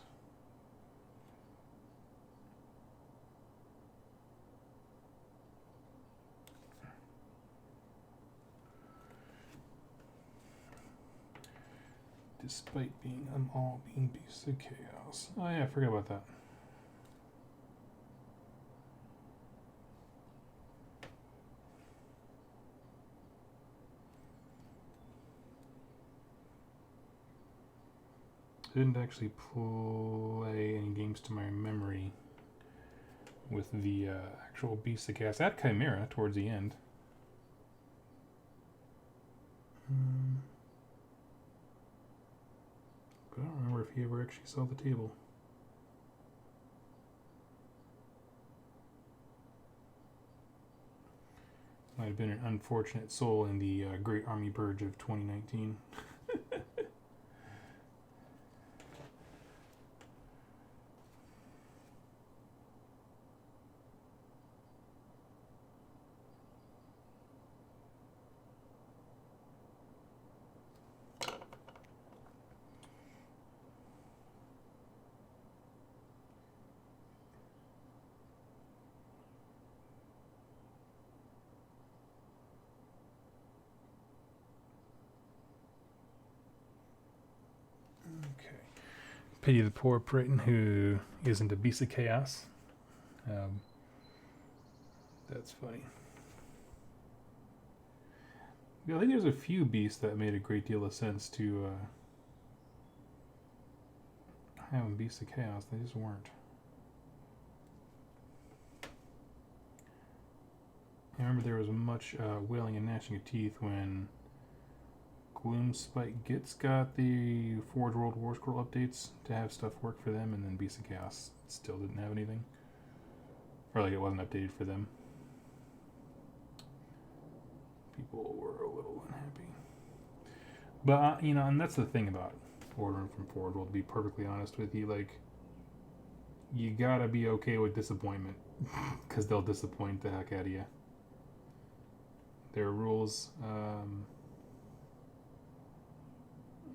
Despite being all being beasts of chaos. Oh yeah, I forgot about that. I didn't actually play any games to my memory with the actual beasts of chaos. At Chimera towards the end. But I don't remember if he ever actually saw the table. Might have been an unfortunate soul in the Great Army Purge of 2019. Pity the poor Briton who isn't a beast of chaos. That's funny. Yeah, I think there's a few beasts that made a great deal of sense to have them beasts of chaos. They just weren't. I remember there was much wailing and gnashing of teeth when Gloomspite Gitz got the Forge World War Scroll updates to have stuff work for them, and then Beast of Chaos still didn't have anything. Or like it wasn't updated for them. People were a little unhappy. But, you know, and that's the thing about ordering from Forge World, to be perfectly honest with you. Like, you gotta be okay with disappointment, because they'll disappoint the heck out of you. Their rules,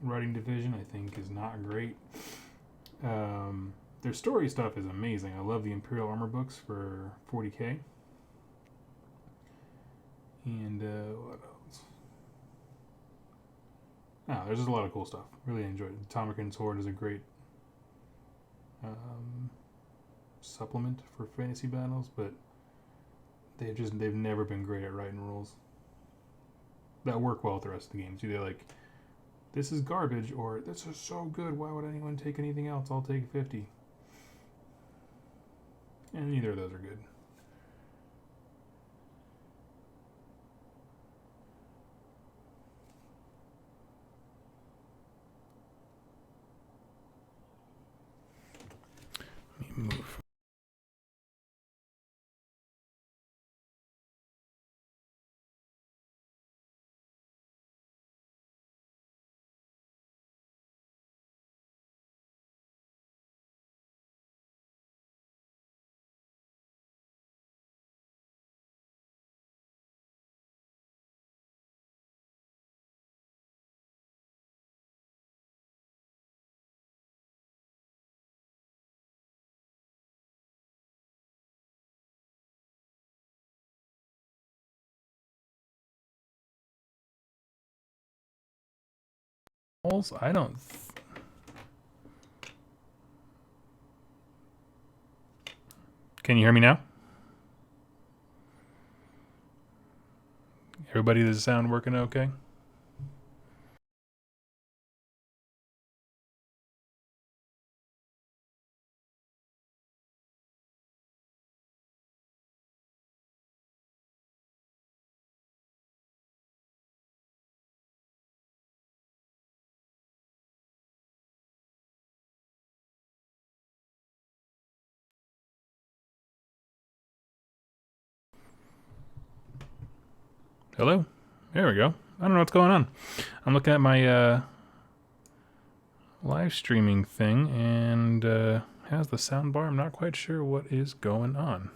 writing division, I think, is not great. Their story stuff is amazing. I love the Imperial Armor books for 40k. And what else? There's just a lot of cool stuff. Really enjoyed it. Tomican Sword is a great supplement for fantasy battles, but they've never been great at writing rules that work well with the rest of the games. Either like, this is garbage, or this is so good, why would anyone take anything else? I'll take 50. And neither of those are good. Let me move. I don't. Can you hear me now? Everybody, does the sound working okay? Hello? There we go. I don't know what's going on. I'm looking at my live streaming thing, and has the sound bar. I'm not quite sure what is going on.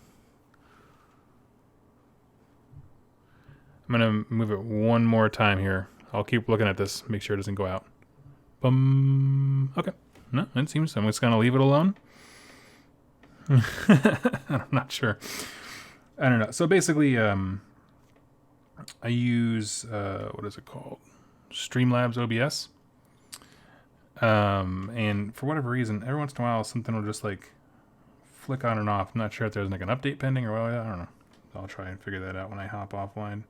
I'm going to move it one more time here. I'll keep looking at this, make sure it doesn't go out. Okay. No, it seems I'm just going to leave it alone. I'm not sure. I don't know. So basically, I use, what is it called? Streamlabs OBS. And for whatever reason, every once in a while, something will just like flick on and off. I'm not sure if there's like an update pending or what. I don't know. I'll try and figure that out when I hop offline.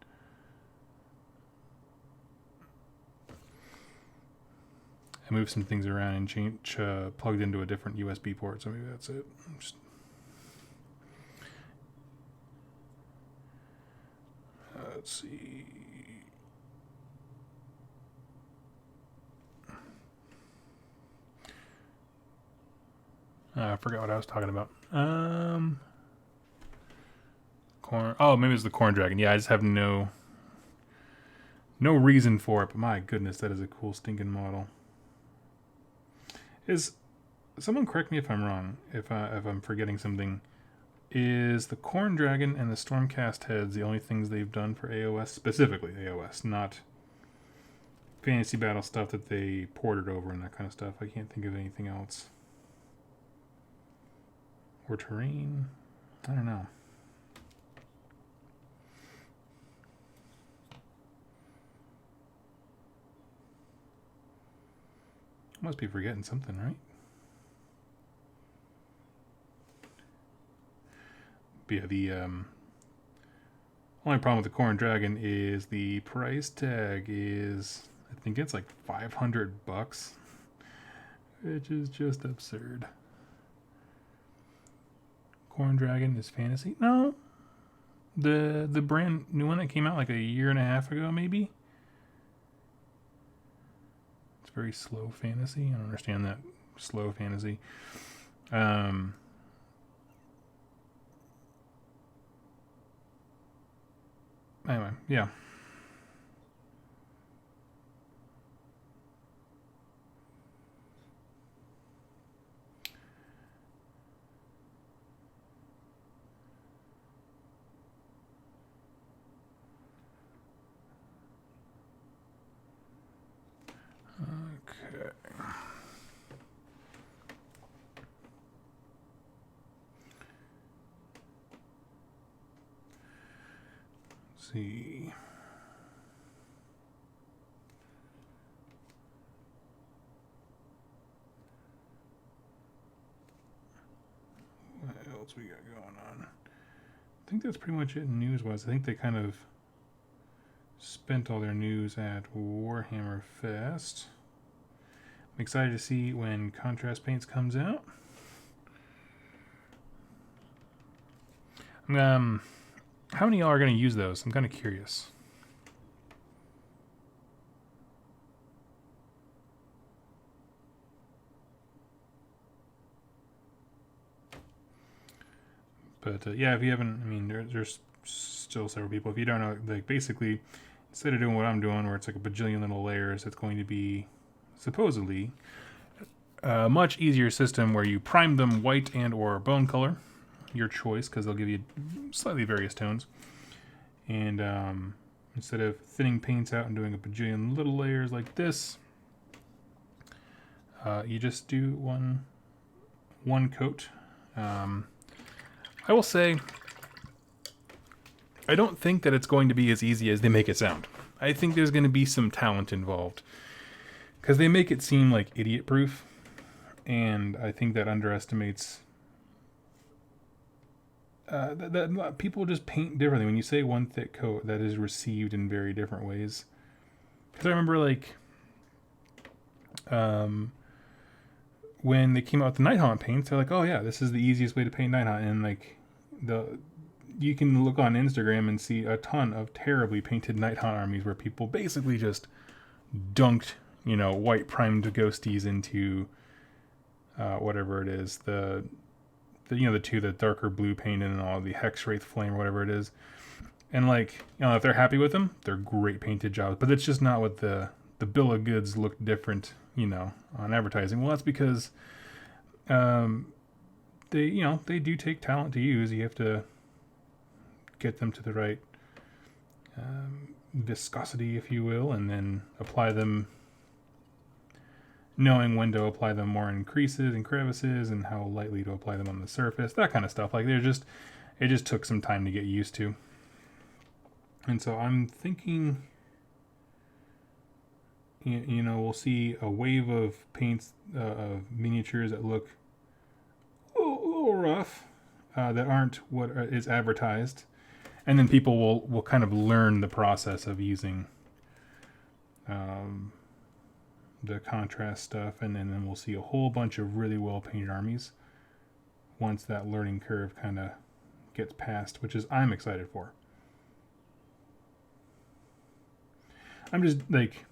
I moved some things around and change, plugged into a different USB port, so maybe that's it. Let's see. I forgot what I was talking about. Corn. Oh, maybe it's the Corn Dragon. Yeah, I just have no reason for it, but my goodness, that is a cool stinking model. Is someone correct me if I'm wrong, if I'm forgetting something? Is the Corn Dragon and the Stormcast heads the only things they've done for AOS, specifically AOS, not fantasy battle stuff that they ported over and that kind of stuff? I can't think of anything else. Or terrain? I don't know. Must be forgetting something, right? But yeah, the only problem with the Corn Dragon is the price tag is, I think it's like $500, which is just absurd. Corn Dragon is fantasy? No. The brand new one that came out like a year and a half ago, maybe? It's very slow fantasy. I don't understand that. Slow fantasy. Anyway, yeah. see. What else we got going on? I think that's pretty much it news-wise. I think they kind of spent all their news at Warhammer Fest. I'm excited to see when Contrast Paints comes out. How many of y'all are going to use those? I'm kind of curious. But yeah, if you haven't, I mean, there's still several people. If you don't know, like basically, instead of doing what I'm doing, where it's like a bajillion little layers, it's going to be supposedly a much easier system where you prime them white and or bone color, your choice, because they'll give you slightly various tones. And instead of thinning paints out and doing a bajillion little layers like this, you just do one coat. I will say, I don't think that it's going to be as easy as they make it sound. I think there's going to be some talent involved, because they make it seem like idiot-proof, and I think that underestimates that people just paint differently. When you say one thick coat, that is received in very different ways. Because I remember, like, when they came out with the Nighthaunt paints, they're like, oh yeah, this is the easiest way to paint Nighthaunt, and like you can look on Instagram and see a ton of terribly painted Nighthaunt armies where people basically just dunked, white primed ghosties into whatever it is, the darker blue paint and all the Hex Wraith Flame or whatever it is. And like, if they're happy with them, they're great painted jobs. But it's just not what the bill of goods look different, on advertising. Well, that's because they do take talent to use. You have to get them to the right viscosity, if you will, and then apply them, knowing when to apply them more in creases and crevices and how lightly to apply them on the surface, that kind of stuff. Like it just took some time to get used to. And so I'm thinking, we'll see a wave of paints, of miniatures that look a little rough, that aren't what is advertised. And then people will kind of learn the process of using the contrast stuff, and then we'll see a whole bunch of really well painted armies once that learning curve kind of gets passed, which is I'm excited for. I'm just like,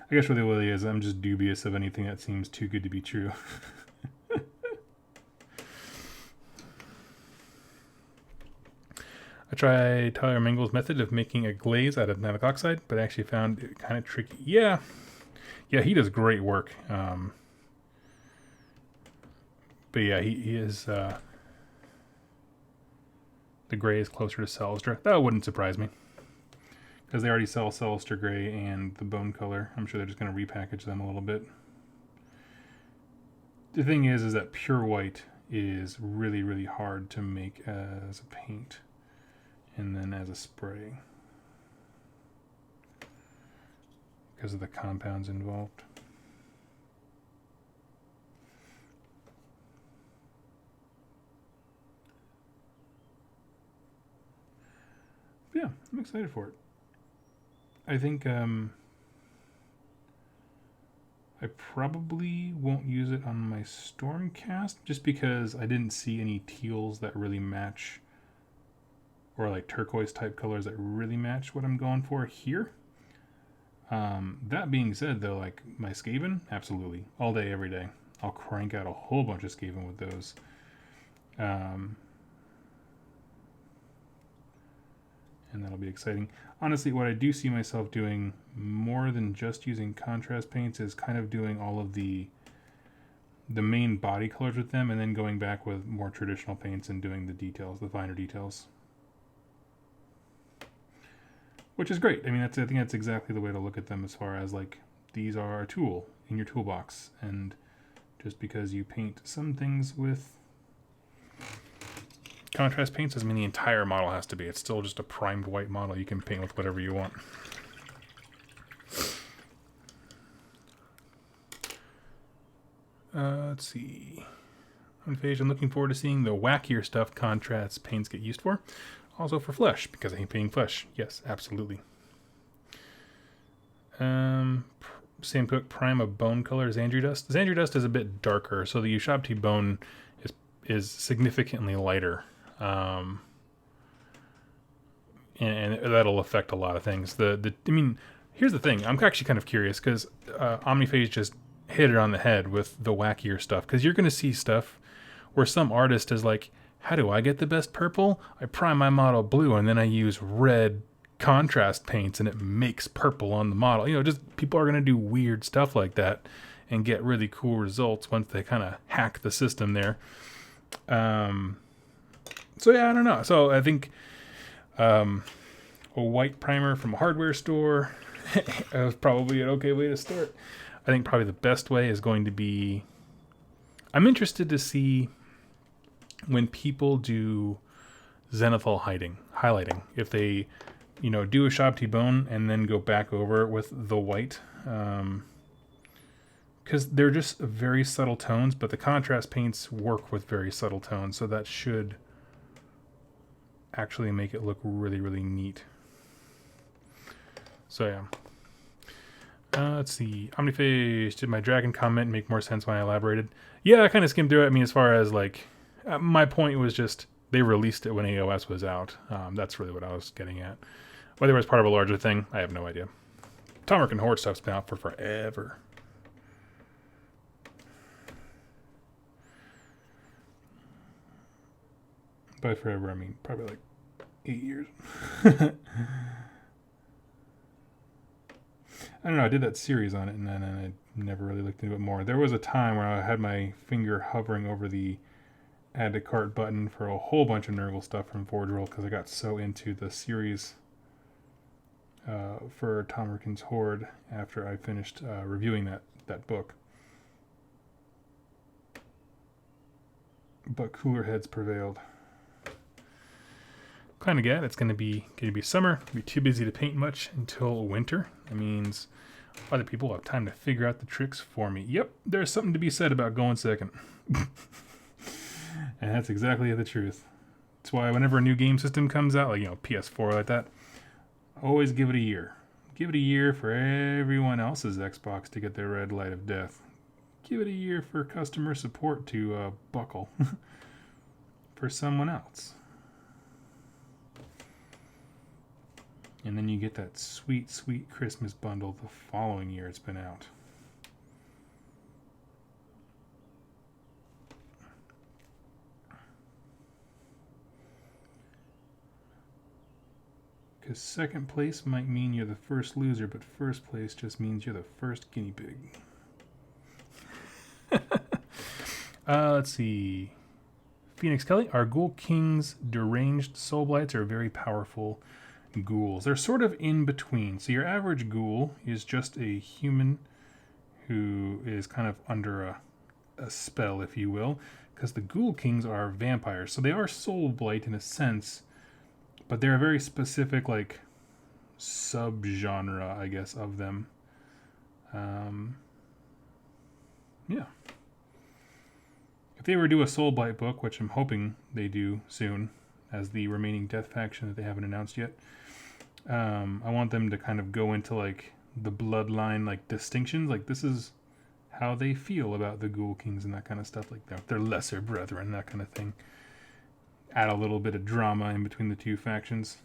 I guess what it really is, I'm just dubious of anything that seems too good to be true. I tried Tyler Mangle's method of making a glaze out of nitric oxide, but I actually found it kind of tricky. Yeah, he does great work. But yeah, he is, the gray is closer to Celestra. That wouldn't surprise me, because they already sell Celestra Gray and the bone color. I'm sure they're just going to repackage them a little bit. The thing is that pure white is really, really hard to make as a paint and then as a spray because of the compounds involved. Yeah, I'm excited for it. I think I probably won't use it on my Stormcast just because I didn't see any teals that really match, or like turquoise type colors that really match what I'm going for here. That being said, though, like my Skaven, absolutely, all day, every day. I'll crank out a whole bunch of Skaven with those. And that'll be exciting. Honestly, what I do see myself doing more than just using contrast paints is kind of doing all of the main body colors with them, and then going back with more traditional paints and doing the details, the finer details. Which is great. I mean, I think that's exactly the way to look at them, as far as like, these are a tool in your toolbox, and just because you paint some things with contrast paints doesn't mean the entire model has to be. It's still just a primed white model. You can paint with whatever you want. Let's see. On page, I'm looking forward to seeing the wackier stuff contrast paints get used for. Also for flesh, because I hate painting flesh. Yes, absolutely. Sam Cook, prime of bone color Xandri Dust. Xandri Dust is a bit darker, so the Ushabti bone is significantly lighter. And that'll affect a lot of things. I mean, here's the thing. I'm actually kind of curious, because Omniphase just hit it on the head with the wackier stuff. Because you're going to see stuff where some artist is like, how do I get the best purple? I prime my model blue, and then I use red contrast paints, and it makes purple on the model. You know, just people are going to do weird stuff like that and get really cool results once they kind of hack the system there. So yeah, I don't know. So I think a white primer from a hardware store is probably an okay way to start. I think probably the best way is going to be, I'm interested to see when people do zenithal highlighting, if they, you know, do a Ushabti bone and then go back over it with the white, because they're just very subtle tones, but the contrast paints work with very subtle tones, so that should actually make it look really, really neat. So yeah. Let's see. Omniphase, did my dragon comment make more sense when I elaborated? Yeah, I kind of skimmed through it. I mean, as far as like, my point was just they released it when AOS was out. That's really what I was getting at. Whether it was part of a larger thing, I have no idea. Tomric and Horde stuff's been out for forever. By forever, I mean probably like 8 years. I don't know, I did that series on it, and then I never really looked into it more. There was a time where I had my finger hovering over the add to cart button for a whole bunch of Nurgle stuff from Forge World, because I got so into the series for Tomric's Horde after I finished reviewing that book. But cooler heads prevailed. Kind of get it's going to be summer. Be too busy to paint much until winter. That means other people will have time to figure out the tricks for me. Yep, there's something to be said about going second. And that's exactly the truth. That's why whenever a new game system comes out, like, you know, PS4 like that, always give it a year. Give it a year for everyone else's Xbox to get their red light of death. Give it a year for customer support to buckle for someone else. And then you get that sweet, sweet Christmas bundle the following year it's been out. Because second place might mean you're the first loser, but first place just means you're the first guinea pig. Let's see. Phoenix Kelly, our Ghoul King's deranged soul blights are very powerful ghouls. They're sort of in between. So your average ghoul is just a human who is kind of under a spell, if you will, because the Ghoul Kings are vampires. So they are soul blight in a sense, but they're a very specific, like, subgenre, I guess, of them. Yeah. If they were to do a soul blight book, which I'm hoping they do soon, as the remaining death faction that they haven't announced yet, I want them to kind of go into, like, the bloodline, like, distinctions. Like, this is how they feel about the Ghoul Kings and that kind of stuff, like that. Their lesser brethren, that kind of thing. Add a little bit of drama in between the two factions.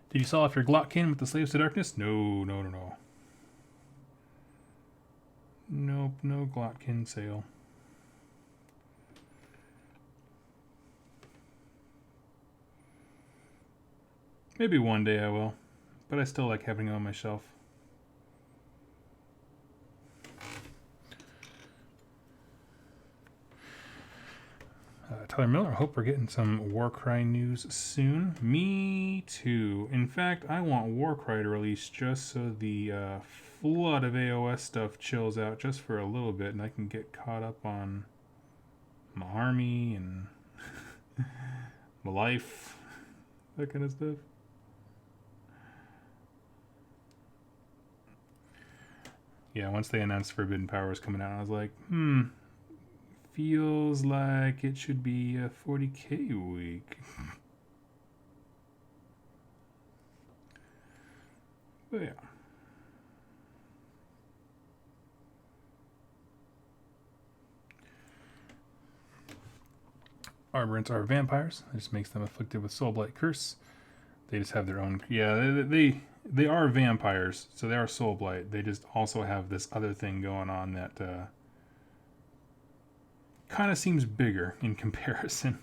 Did you sell off your Glotkin with the Slaves to Darkness? No. Nope, no Glotkin sale. Maybe one day I will, but I still like having it on my shelf. Tyler Miller. I hope we're getting some Warcry news soon. Me too. In fact, I want Warcry to release just so the flood of AOS stuff chills out just for a little bit, and I can get caught up on my army and my life, that kind of stuff. Yeah, once they announced Forbidden Powers coming out, I was like, feels like it should be a 40k week. But yeah. Arborants are vampires. It just makes them afflicted with Soulblight Curse. They just have their own... Yeah, they are vampires, so they are Soulblight. They just also have this other thing going on that kind of seems bigger in comparison.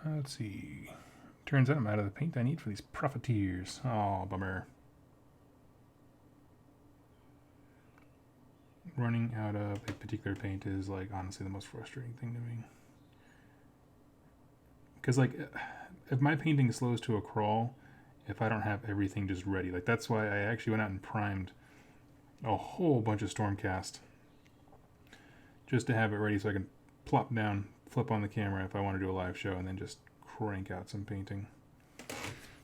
Let's see. Turns out I'm out of the paint I need for these profiteers. Oh, bummer. Running out of a particular paint is, like, honestly the most frustrating thing to me. Because, like, if my painting slows to a crawl, if I don't have everything just ready, like, that's why I actually went out and primed a whole bunch of Stormcast just to have it ready so I can plop down, flip on the camera if I want to do a live show, and then just crank out some painting.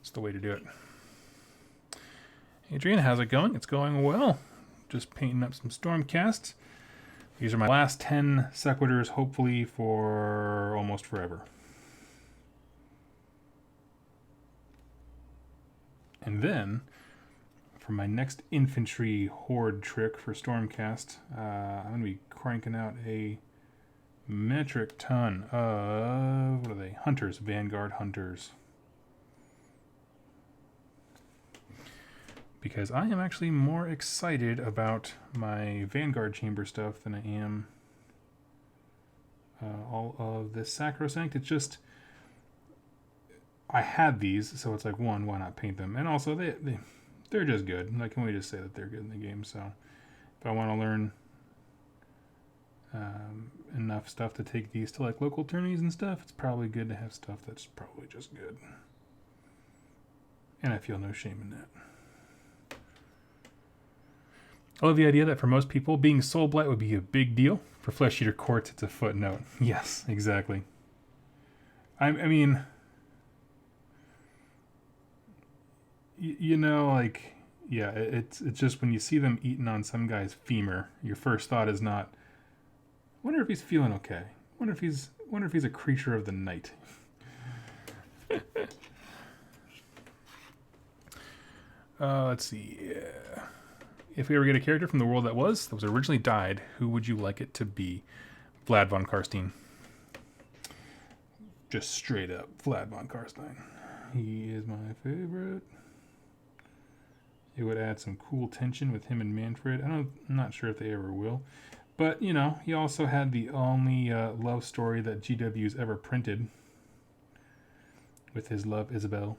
It's the way to do it. Adrian, how's it going? It's going well. Just painting up some Stormcast. These are my last 10 Sequitors, hopefully for almost forever. And then, for my next infantry horde trick for Stormcast, I'm going to be cranking out a metric ton of, what are they? Hunters, Vanguard Hunters. Because I am actually more excited about my Vanguard Chamber stuff than I am all of this Sacrosanct. It's just, I had these, so it's like, one, why not paint them? And also, they're just good. Like, can we just say that they're good in the game? So, if I want to learn enough stuff to take these to, like, local tourneys and stuff, it's probably good to have stuff that's probably just good. And I feel no shame in that. I love the idea that for most people, being Soulblight would be a big deal. For Flesh Eater Courts, it's a footnote. Yes, exactly. I mean, you know, like, yeah, it's just when you see them eating on some guy's femur, your first thought is not, wonder if he's feeling okay. Wonder if he's a creature of the night. Let's see. If we ever get a character from the world that was originally died, who would you like it to be? Vlad von Karstein. Just straight up, Vlad von Karstein. He is my favorite. It would add some cool tension with him and Manfred. I'm not sure if they ever will. But, you know, he also had the only love story that GW's ever printed with his love, Isabel.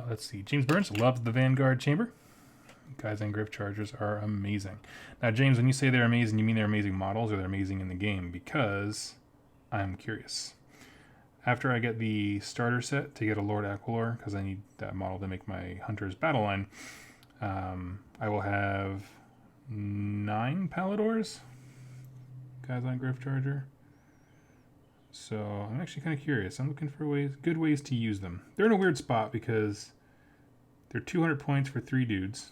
Let's see. James Burns loves the Vanguard Chamber. Guys and Griff Chargers are amazing. Now, James, when you say they're amazing, you mean they're amazing models or they're amazing in the game? Because I'm curious. After I get the starter set to get a Lord Aquilor, because I need that model to make my Hunter's battle line, I will have 9 Paladors. Guys on Griff Charger. So I'm actually kind of curious. I'm looking for good ways to use them. They're in a weird spot because they're 200 points for 3 dudes,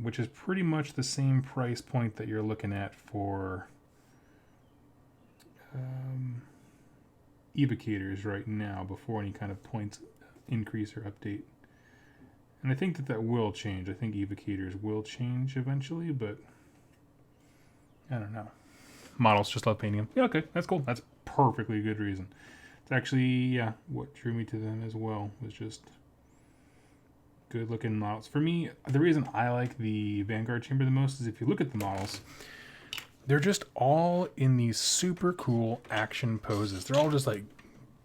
which is pretty much the same price point that you're looking at for evocators right now before any kind of points increase or update. And I think that will change. I think evocators will change eventually, but I don't know. Models just love painting them. Yeah, okay, that's cool. That's perfectly good reason. It's actually, yeah, what drew me to them as well was just good looking models. For me, the reason I like the Vanguard Chamber the most is if you look at the models, they're just all in these super cool action poses. They're all just like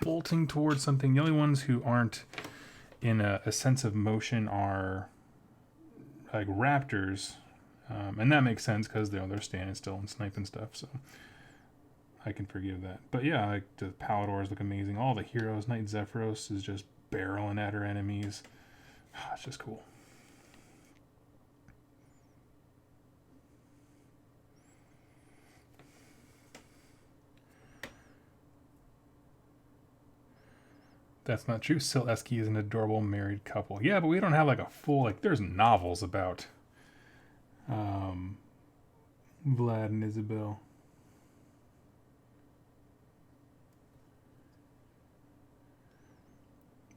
bolting towards something. The only ones who aren't in a sense of motion are like raptors, and that makes sense because they're standing still and sniping stuff, so I can forgive that. But yeah, like the Paladors look amazing. All the heroes, Knight Zephyros is just barreling at her enemies. It's just cool. That's not true. Silesky is an adorable married couple. Yeah, but we don't have like a full, like, there's novels about Vlad and Isabel.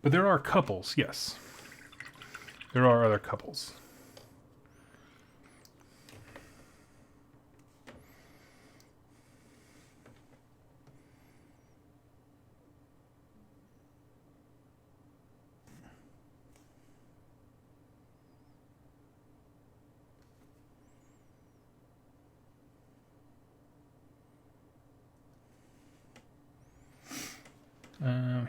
But there are couples, yes. There are other couples.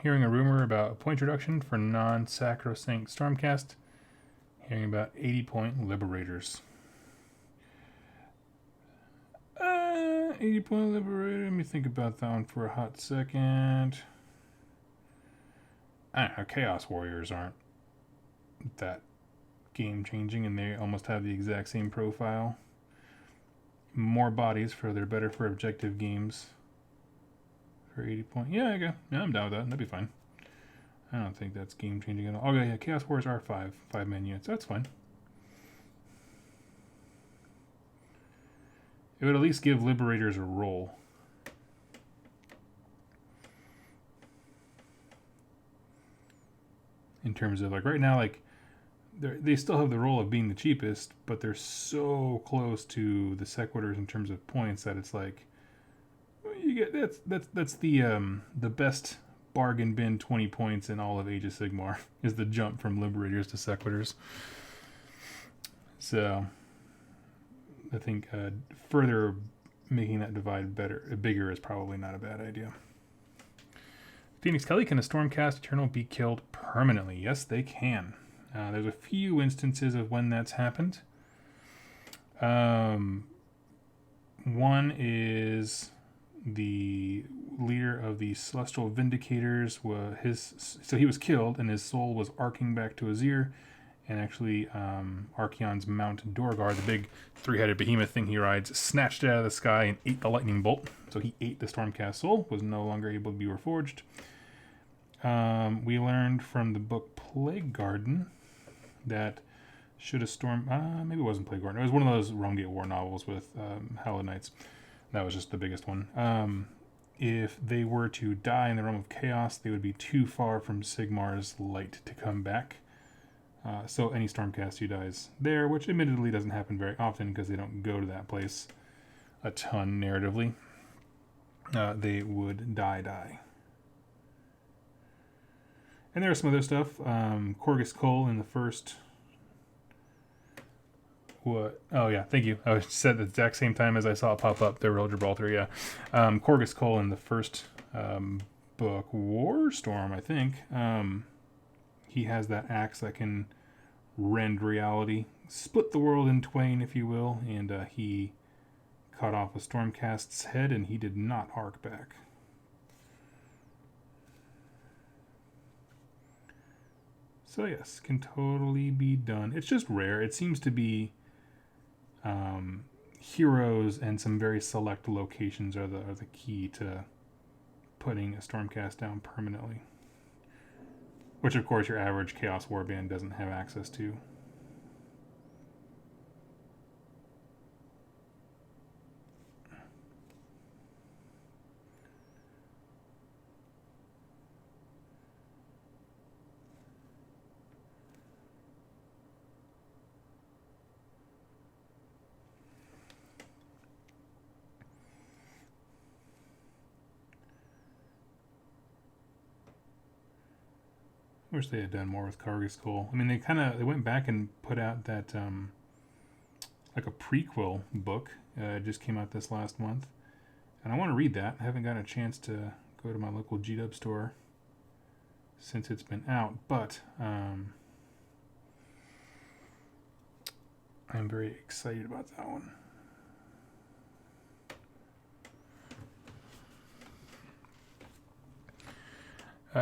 Hearing a rumor about a point reduction for non-sacrosanct Stormcast. Hearing about 80-point Liberators. 80-point Liberator. Let me think about that one for a hot second. I don't know. Chaos Warriors aren't that game-changing, and they almost have the exact same profile. More bodies for they're better for objective games. For 80 point. Yeah, okay. Yeah, I'm down with that. That'd be fine. I don't think that's game changing at all. Okay, yeah, Chaos Warriors are 5-man units. That's fine. It would at least give Liberators a role. In terms of, like, right now, like, they still have the role of being the cheapest, but they're so close to the Sequitors in terms of points that it's like, you get that's the best bargain bin 20 points in all of Age of Sigmar is the jump from Liberators to Sequitors. So I think further making that divide bigger is probably not a bad idea. Phoenix Kelly, can a Stormcast Eternal be killed permanently? Yes, they can. There's a few instances of when that's happened. One is the leader of the Celestial Vindicators. So he was killed, and his soul was arcing back to Azir, and actually Archeon's Mount Dorgar, the big three-headed behemoth thing he rides, snatched it out of the sky and ate the lightning bolt. So he ate the Stormcast soul, was no longer able to be reforged. We learned from the book Plague Garden that should a storm... maybe it wasn't Plague Garden. It was one of those Realmgate War novels with Hallowed Knights. That was just the biggest one. If they were to die in the Realm of Chaos, they would be too far from Sigmar's light to come back. So any Stormcast who dies there, which admittedly doesn't happen very often because they don't go to that place a ton narratively, they would die. And there's some other stuff. Korgus Cole in the first... What? Oh, yeah, thank you. I said at the exact same time as I saw it pop up, the Real Gibraltar, yeah. Korgus Cole in the first book, Warstorm, I think. He has that axe that can rend reality, split the world in twain, if you will, and he cut off a Stormcast's head, and he did not hark back. So yes, can totally be done. It's just rare. It seems to be heroes and some very select locations are the key to putting a Stormcast down permanently. Which, of course, your average Chaos Warband doesn't have access to. Wish they had done more with Cargo School. I mean, they went back and put out that like a prequel book. It just came out this last month, and I want to read that. I haven't gotten a chance to go to my local G-Dub store since it's been out, but I'm very excited about that one.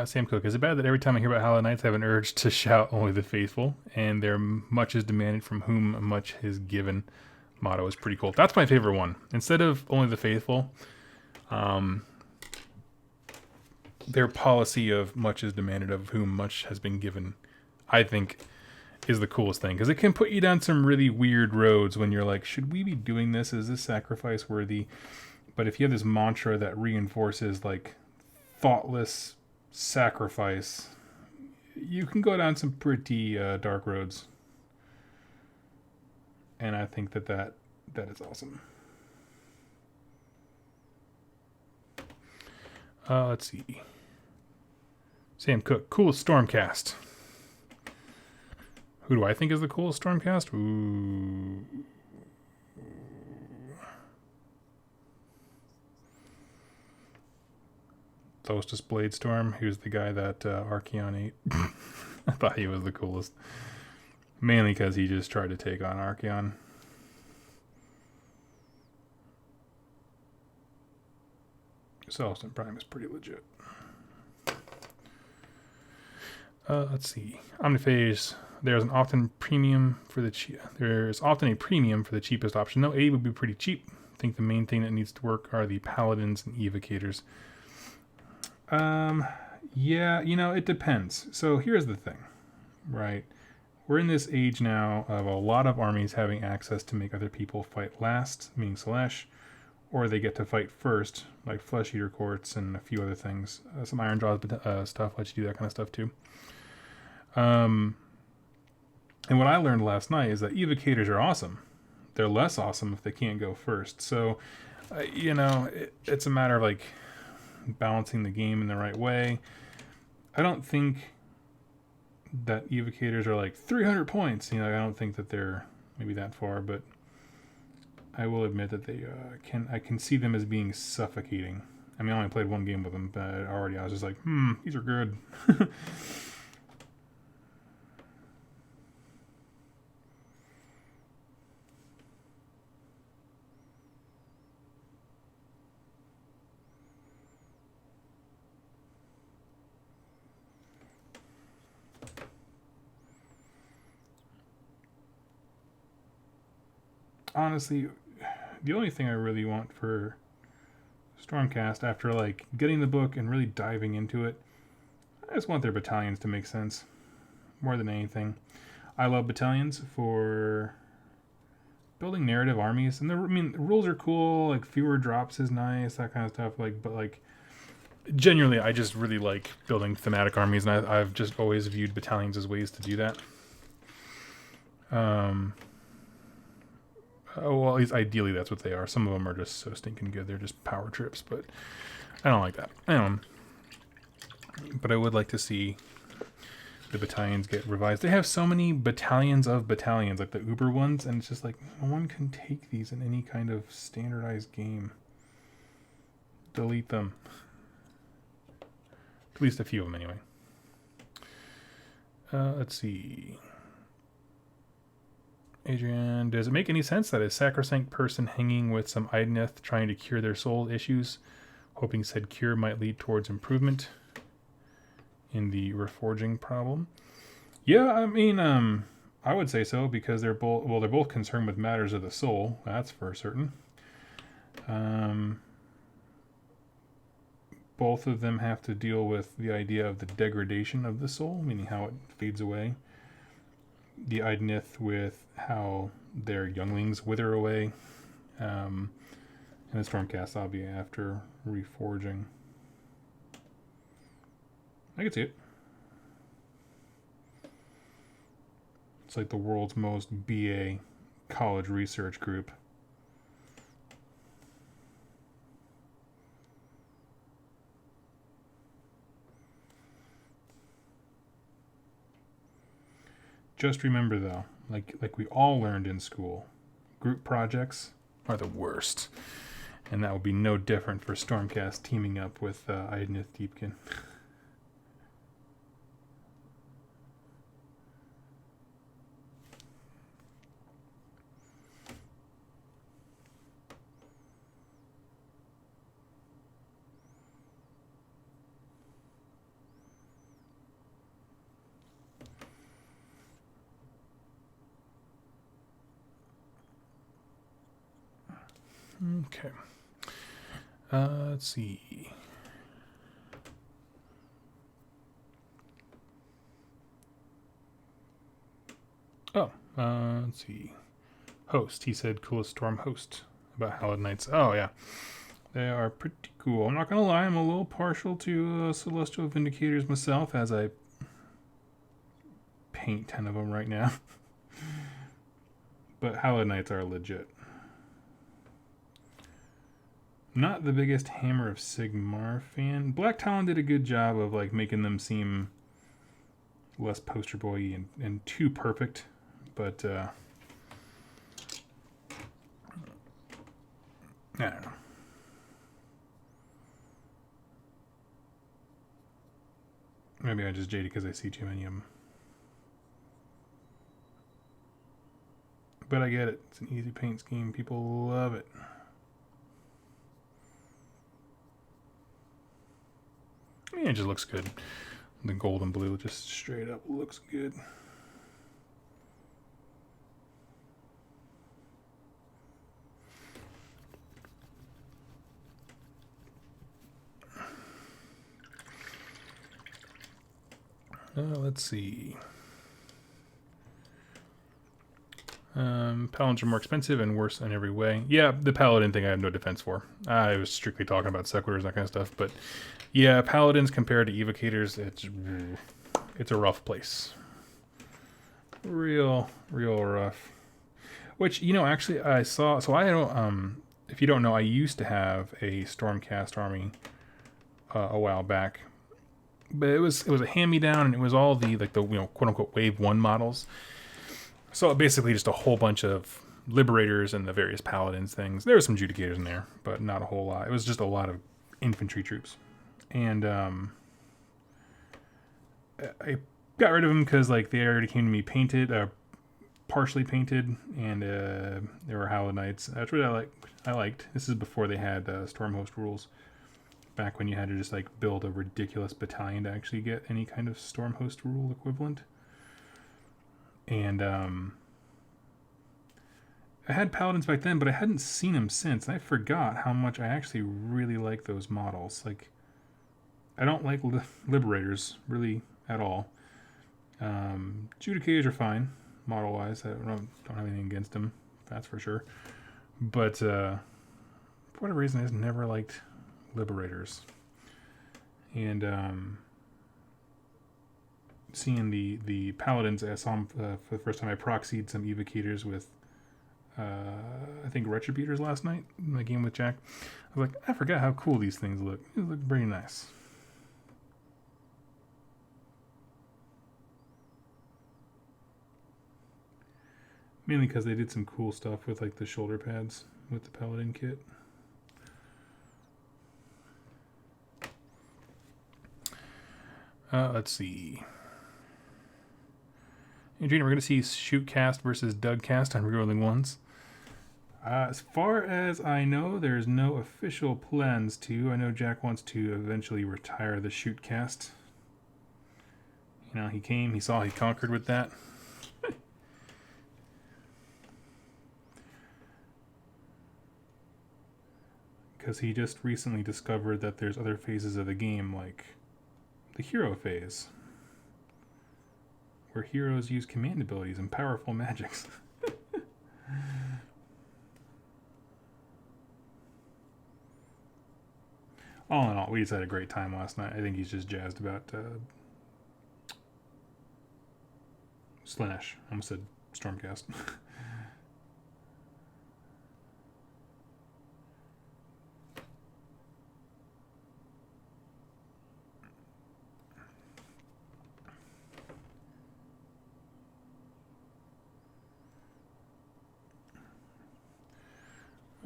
Sam Cook, is it bad that every time I hear about Hallowed Knights I have an urge to shout only the faithful, and there much is demanded from whom much is given? Motto is pretty cool. That's my favorite one. Instead of only the faithful, their policy of much is demanded of whom much has been given, I think, is the coolest thing. Because it can put you down some really weird roads when you're like, should we be doing this? Is this sacrifice worthy? But if you have this mantra that reinforces like thoughtless sacrifice, you can go down some pretty dark roads, and I think that is awesome. Let's see. Sam Cook, coolest Stormcast. Who do I think is the coolest Stormcast? Ooh. Hostess Bladestorm, who's the guy that Archeon ate. I thought he was the coolest. Mainly because he just tried to take on Archeon. Celestin Prime is pretty legit. Let's see. Omniphase. There's often a premium for the cheapest option. No, 8 would be pretty cheap. I think the main thing that needs to work are the paladins and evocators. Yeah, it depends. So here's the thing, right? We're in this age now of a lot of armies having access to make other people fight last, meaning Slash, or they get to fight first, like Flesh Eater Courts and a few other things. Some Iron Jaws stuff lets you do that kind of stuff too. And what I learned last night is that evocators are awesome. They're less awesome if they can't go first. So, it's a matter of like balancing the game in the right way. I don't think that evocators are like 300 points. I don't think that they're maybe that far, but I will admit that I can see them as being suffocating. I mean, I only played one game with them, but already I was just like, these are good. Honestly, the only thing I really want for Stormcast, after like getting the book and really diving into it, I just want their battalions to make sense more than anything. I love battalions for building narrative armies, and the rules are cool. Like fewer drops is nice, that kind of stuff. But genuinely, I just really like building thematic armies, and I've just always viewed battalions as ways to do that. Well, at least ideally that's what they are. Some of them are just so stinking good. They're just power trips, but I don't like that. But I would like to see the battalions get revised. They have so many battalions of battalions, like the Uber ones, and it's just like, no one can take these in any kind of standardized game. Delete them. At least a few of them, anyway. Let's see. Adrian, does it make any sense that a sacrosanct person hanging with some Idoneth trying to cure their soul issues, hoping said cure might lead towards improvement in the reforging problem? Yeah, I mean, I would say so, because they're both concerned with matters of the soul. That's for certain. Both of them have to deal with the idea of the degradation of the soul, meaning how it fades away. The Idoneth with how their younglings wither away. And the Stormcast, I'll be after reforging. I can see it. It's like the world's most BA college research group. Just remember, though, like we all learned in school, group projects are the worst. And that will be no different for Stormcast teaming up with Idnith Deepkin. Okay. Let's see. Oh, let's see. Host. He said coolest storm host about Hallowed Knights. Oh, yeah. They are pretty cool. I'm not going to lie. I'm a little partial to Celestial Vindicators myself as I paint 10 of them right now. But Hallowed Knights are legit. Not the biggest Hammer of Sigmar fan. Black Talon did a good job of like making them seem less poster boy and too perfect, but I don't know. Maybe I just jaded because I see too many of them. But I get it. It's an easy paint scheme. People love it. Yeah, it just looks good. The gold and blue just straight up looks good. Let's see. Paladins are more expensive and worse in every way. Yeah, the Paladin thing I have no defense for. I was strictly talking about Sequitors and that kind of stuff, but yeah, Paladins compared to Evocators, it's a rough place. Real rough. Which, you know, actually I saw, so I don't, if you don't know, I used to have a Stormcast army a while back. But it was a hand-me-down, and it was all the quote-unquote Wave 1 models. So basically just a whole bunch of Liberators and the various Paladins things. There were some Judicators in there, but not a whole lot. It was just a lot of infantry troops. And I got rid of them because like they already came to me painted, partially painted, and they were Hallowed Knights. That's what I liked. This is before they had Stormhost rules. Back when you had to just like build a ridiculous battalion to actually get any kind of Stormhost rule equivalent. And I had Paladins back then, but I hadn't seen them since. I forgot how much I actually really like those models. Like, I don't like Liberators really at all. Judicators are fine, model-wise. I don't have anything against them, that's for sure. But for whatever reason, I just never liked Liberators. And seeing the Paladins, I saw them for the first time. I proxied some Evocators with I think Retributors last night in my game with Jack. I was like, I forgot how cool these things look. They look pretty nice. Mainly because they did some cool stuff with like the shoulder pads with the Paladin kit. Let's see. Adrian, we're going to see Shootcast versus Dougcast on Rerolling Ones. As far as I know, there's no official plans to. I know Jack wants to eventually retire the Shootcast. You know, he came, he saw, he conquered with that. Because he just recently discovered that there's other phases of the game, like the hero phase, where heroes use command abilities and powerful magics. All in all, we just had a great time last night. I think he's just jazzed about Slaanesh. I almost said Stormcast.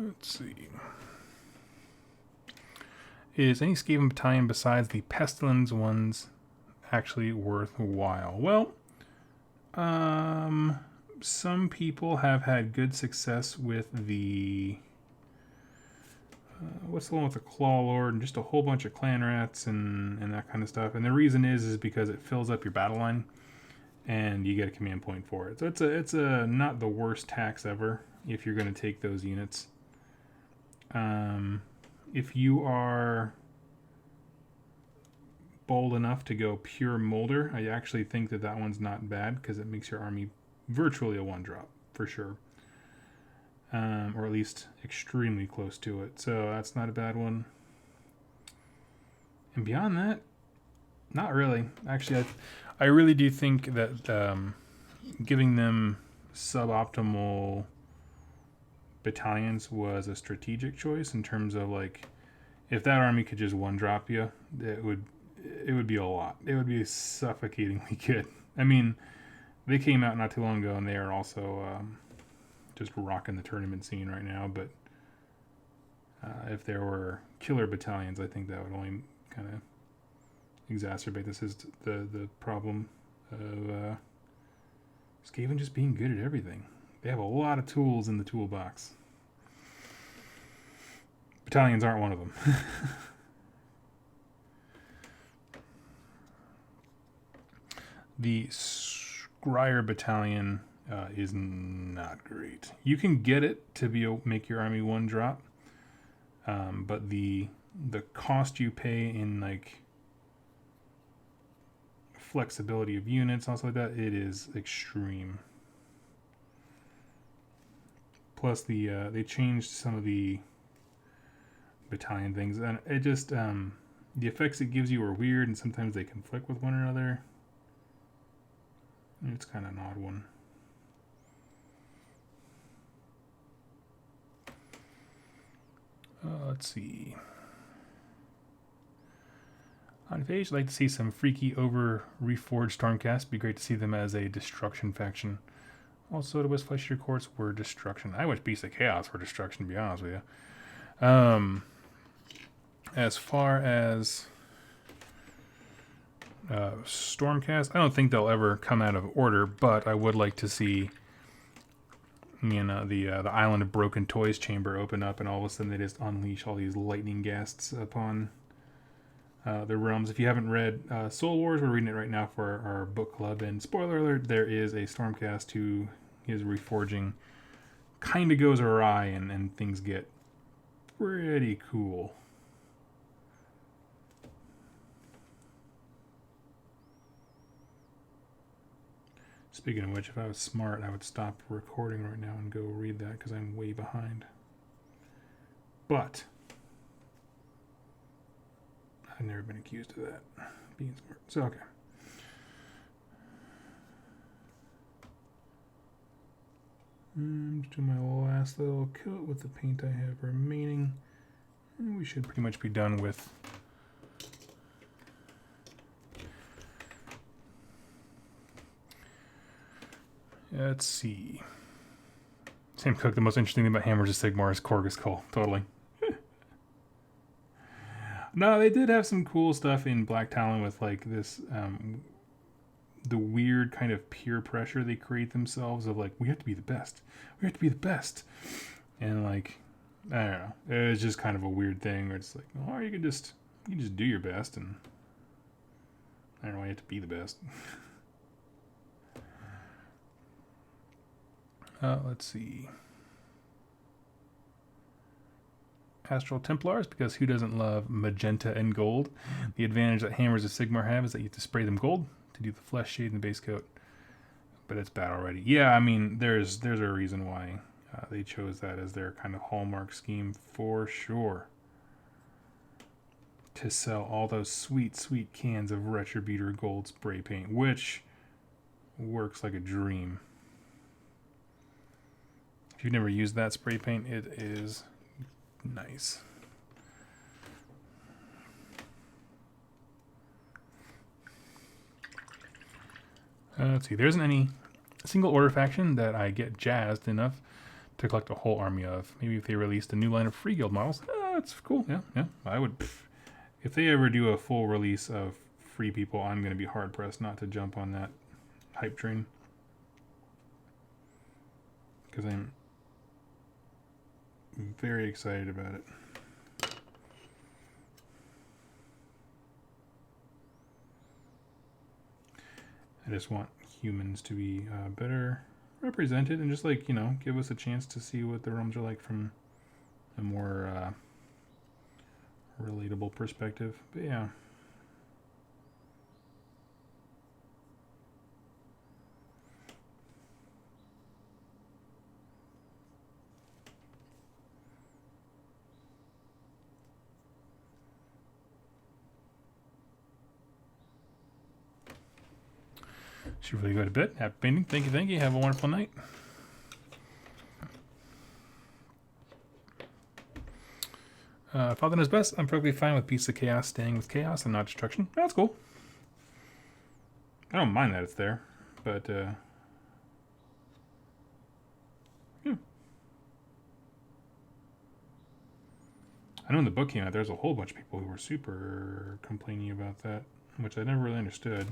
Let's see. Is any Skaven battalion besides the Pestilence ones actually worthwhile? Well, some people have had good success with the what's the one with the Claw Lord and just a whole bunch of clan rats and that kind of stuff. And the reason is because it fills up your battle line and you get a command point for it. So it's a not the worst tax ever if you're going to take those units. If you are bold enough to go pure Molder, I actually think that one's not bad because it makes your army virtually a one-drop for sure. Or at least extremely close to it. So that's not a bad one. And beyond that, not really. Actually, I really do think that giving them suboptimal battalions was a strategic choice in terms of, like, if that army could just one-drop you, it would be a lot. It would be suffocatingly good. I mean, they came out not too long ago, and they are also just rocking the tournament scene right now. But if there were killer battalions, I think that would only kind of exacerbate the problem of Skaven just being good at everything. They have a lot of tools in the toolbox. Battalions aren't one of them. The Scryer Battalion is not great. You can get it to make your army one drop, but the cost you pay in, like, flexibility of units, also like that, it is extreme. Plus they changed some of the battalion things, and it just the effects it gives you are weird, and sometimes they conflict with one another. It's kind of an odd one. Let's see. On page, I'd like to see some freaky over reforged Stormcast. Be great to see them as a destruction faction. Also, to West Fleischer Courts were destruction. I wish Beasts of Chaos were destruction, to be honest with you. As far as Stormcast, I don't think they'll ever come out of order, but I would like to see, the Island of Broken Toys chamber open up, and all of a sudden they just unleash all these lightning ghasts upon the realms. If you haven't read Soul Wars, we're reading it right now for our book club, and spoiler alert, there is a Stormcast who is reforging, kind of goes awry, and things get pretty cool. Speaking of which, if I was smart, I would stop recording right now and go read that because I'm way behind. But I've never been accused of that, being smart. So, okay. Just do my last little coat with the paint I have remaining. And we should pretty much be done with let's see. Sam Cook, the most interesting thing about Hammers of Sigmar is Korgus Cole. Totally. No, they did have some cool stuff in Black Talon with, like, this, the weird kind of peer pressure they create themselves of, like, we have to be the best. We have to be the best. And, like, I don't know. It was just kind of a weird thing where it's like, oh, you can just do your best, and I don't know why you have to be the best. Let's see. Astral Templars, because who doesn't love magenta and gold? The advantage that Hammers of Sigmar have is that you have to spray them gold to do the flesh shade and the base coat. But it's bad already. Yeah, I mean, there's a reason why they chose that as their kind of hallmark scheme for sure. To sell all those sweet, sweet cans of Retributor gold spray paint, which works like a dream. If you've never used that spray paint, it is nice. Let's see. There isn't any single order faction that I get jazzed enough to collect a whole army of. Maybe if they released a new line of free guild models, that's cool. Yeah. I would. If they ever do a full release of free people, I'm going to be hard pressed not to jump on that hype train, because I'm very excited about it. I just want humans to be better represented, and just like, give us a chance to see what the realms are like from a more relatable perspective. But yeah. Should really go to bed. Happy painting. Thank you. Have a wonderful night. Father knows best. I'm perfectly fine with Beasts of Chaos staying with Chaos and not Destruction. That's cool. I don't mind that it's there, but yeah. I know when the book came out, there's a whole bunch of people who were super complaining about that, which I never really understood.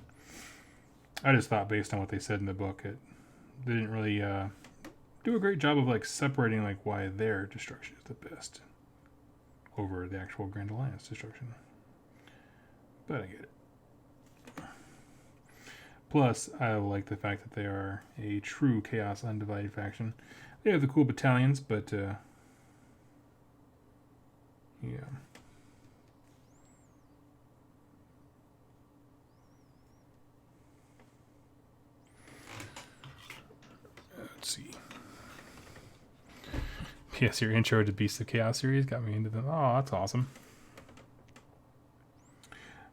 I just thought, based on what they said in the book, they didn't really do a great job of like separating like why their destruction is the best over the actual Grand Alliance destruction. But I get it. Plus, I like the fact that they are a true Chaos Undivided faction. They have the cool battalions, but yeah. Let's see. Yes, your intro to Beast of Chaos series got me into them. Oh, that's awesome.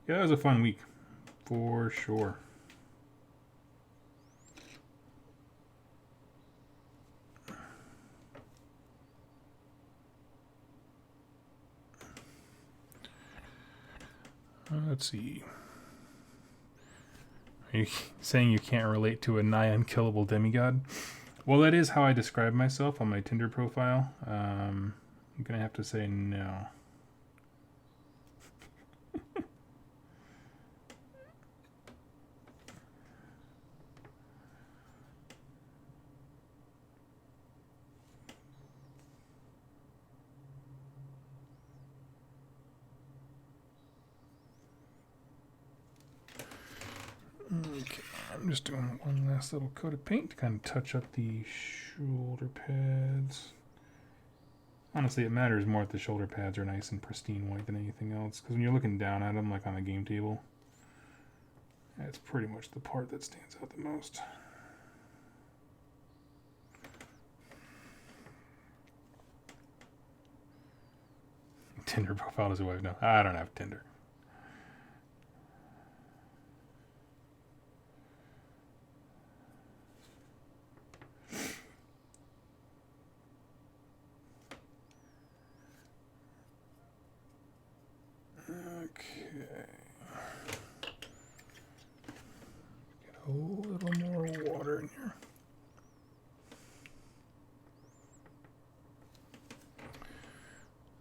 Yeah, that was a fun week, for sure. Let's see. Are you saying you can't relate to a nigh unkillable demigod? Well, that is how I describe myself on my Tinder profile. I'm going to have to say no. Okay, I'm just doing one last little coat of paint to kind of touch up the shoulder pads. Honestly, it matters more if the shoulder pads are nice and pristine white than anything else, because when you're looking down at them, like on the game table, that's pretty much the part that stands out the most. Tinder profile does a wife? No, I don't have Tinder. Okay. Get a little more water in here.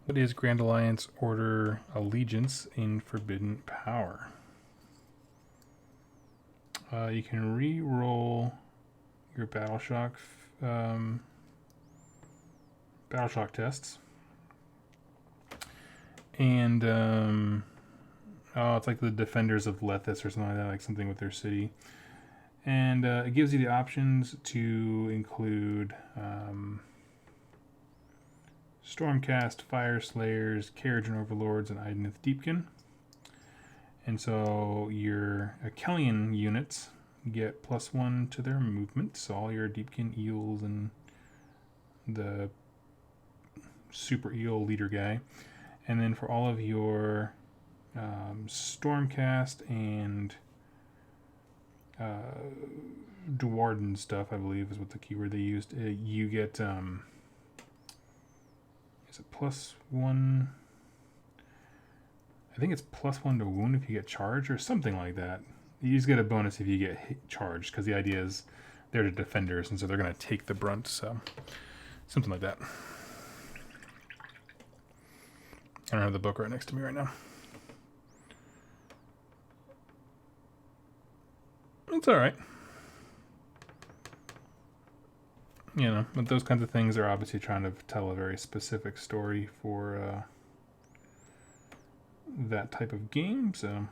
What is Grand Alliance Order Allegiance in Forbidden Power? You can re-roll your Battleshock tests. And, it's like the Defenders of Lethis or something like that, like something with their city. And it gives you the options to include Stormcast, Fire Slayers, Carriage and Overlords, and Idenith Deepkin. And so your Akellian units get +1 to their movement, so all your Deepkin eels and the super eel leader guy. And then for all of your Stormcast and Dwarden stuff, I believe is what the keyword they used, you get, is it +1? I think it's +1 to wound if you get charged or something like that. You just get a bonus if you get charged, because the idea is they're the defenders, and so they're going to take the brunt. So Something like that. I don't have the book right next to me right now. It's all right. You know, but those kinds of things are obviously trying to tell a very specific story for that type of game, so...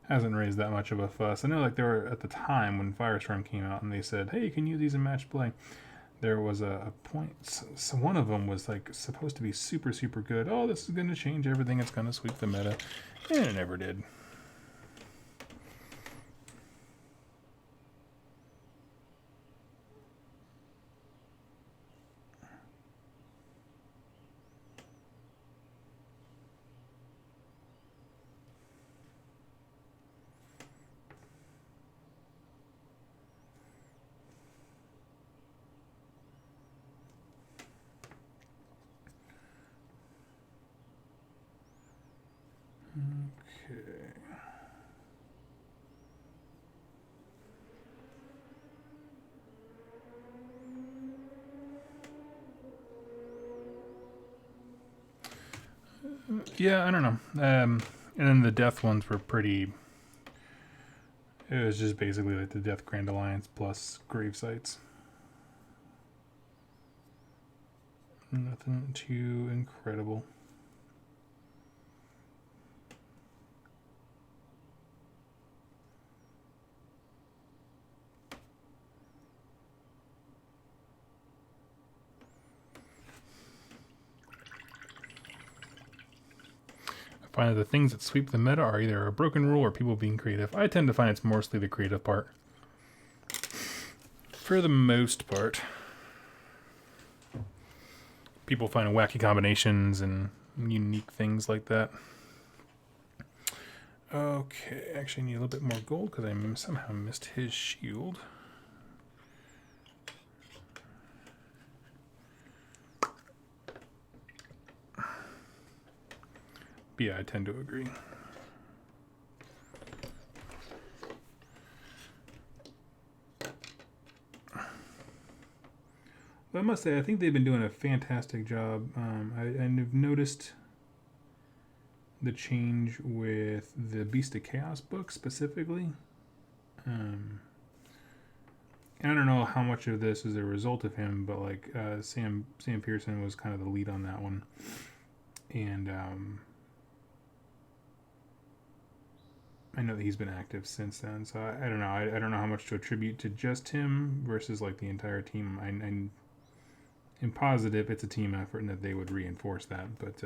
hasn't raised that much of a fuss. I know, like, there were at the time when Firestorm came out and they said, hey, you can use these in match play. There was a point, so one of them was like supposed to be super, super good. Oh, this is going to change everything. It's going to sweep the meta. And it never did. Okay. Yeah, I don't know. And then the death ones were pretty... It was just basically like the Death Grand Alliance plus grave sites. Nothing too incredible. I find that the things that sweep the meta are either a broken rule or people being creative. I tend to find it's mostly the creative part. For the most part. People find wacky combinations and unique things like that. Okay, actually I need a little bit more gold because I somehow missed his shield. But yeah, I tend to agree. But I must say, I think they've been doing a fantastic job. I've noticed the change with the Beast of Chaos book specifically. And I don't know how much of this is a result of him, but like Sam Pearson was kind of the lead on that one. And I know that he's been active since then, so I don't know. I don't know how much to attribute to just him versus like the entire team. I'm positive it's a team effort and that they would reinforce that, but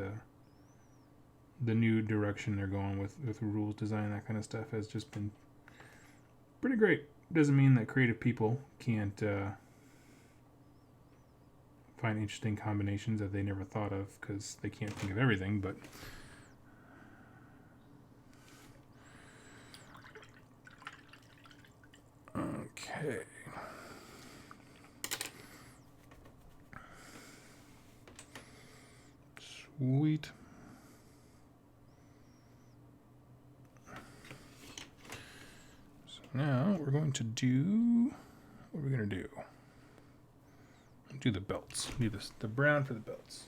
the new direction they're going with rules design, that kind of stuff, has just been pretty great. Doesn't mean that creative people can't find interesting combinations that they never thought of because they can't think of everything, but okay. Sweet. So now we're going to do... What are we going to do? Do the belts. Do this, the brown for the belts.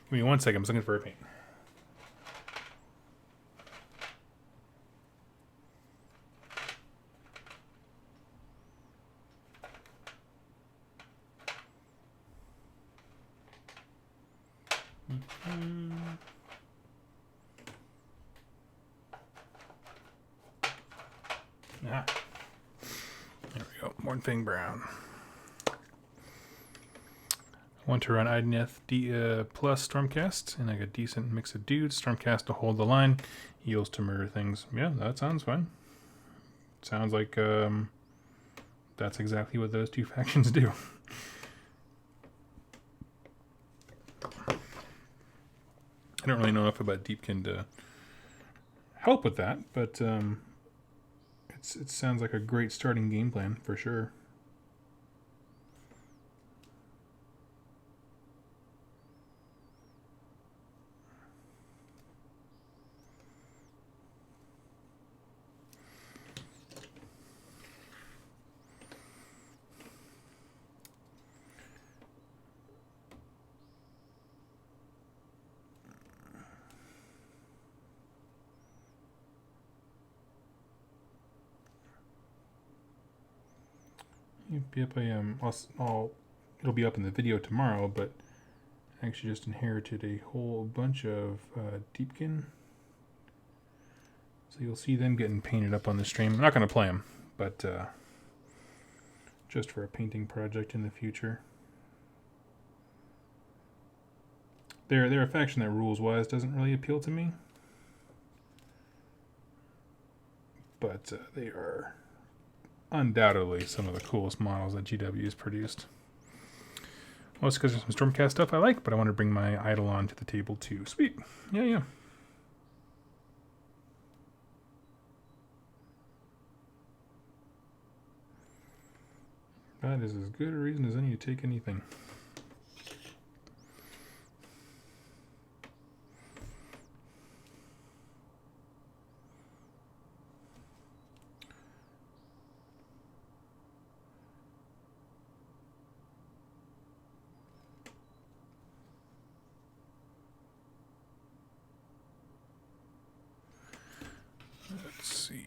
Give me 1 second. I'm just looking for a paint. Ah. There we go. One thing brown. Want to run Ideneth plus Stormcast, and like a decent mix of dudes. Stormcast to hold the line, heals to murder things. Yeah, that sounds fun. Sounds like that's exactly what those two factions do. I don't really know enough about Deepkin to help with that, but it sounds like a great starting game plan for sure. Yep, it'll be up in the video tomorrow, but I actually just inherited a whole bunch of Deepkin. So you'll see them getting painted up on the stream. I'm not going to play them, but just for a painting project in the future. They're a faction that rules-wise doesn't really appeal to me. But they are undoubtedly some of the coolest models that GW has produced. Well, it's because there's some Stormcast stuff I like, but I want to bring my Eidolon to the table too. Sweet. Yeah. That is as good a reason as any to take anything. Let's see.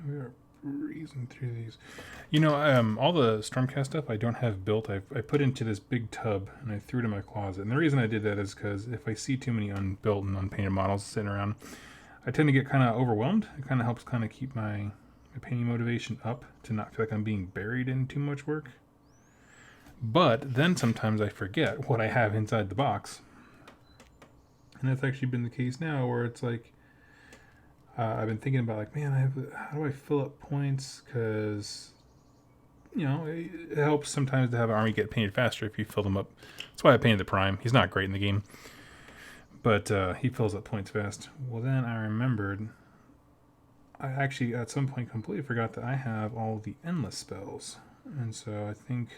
We are breezing through these. You know, all the Stormcast stuff I don't have built. I put into this big tub and I threw it in my closet. And the reason I did that is because if I see too many unbuilt and unpainted models sitting around, I tend to get kind of overwhelmed. It kind of helps kind of keep my painting motivation up to not feel like I'm being buried in too much work. But then sometimes I forget what I have inside the box. And that's actually been the case now where it's like, I've been thinking about like, man, how do I fill up points? Because, you know, it helps sometimes to have an army get painted faster if you fill them up. That's why I painted the Prime. He's not great in the game, but he fills up points fast. Well, then I remembered, I actually at some point completely forgot that I have all the endless spells. And so I think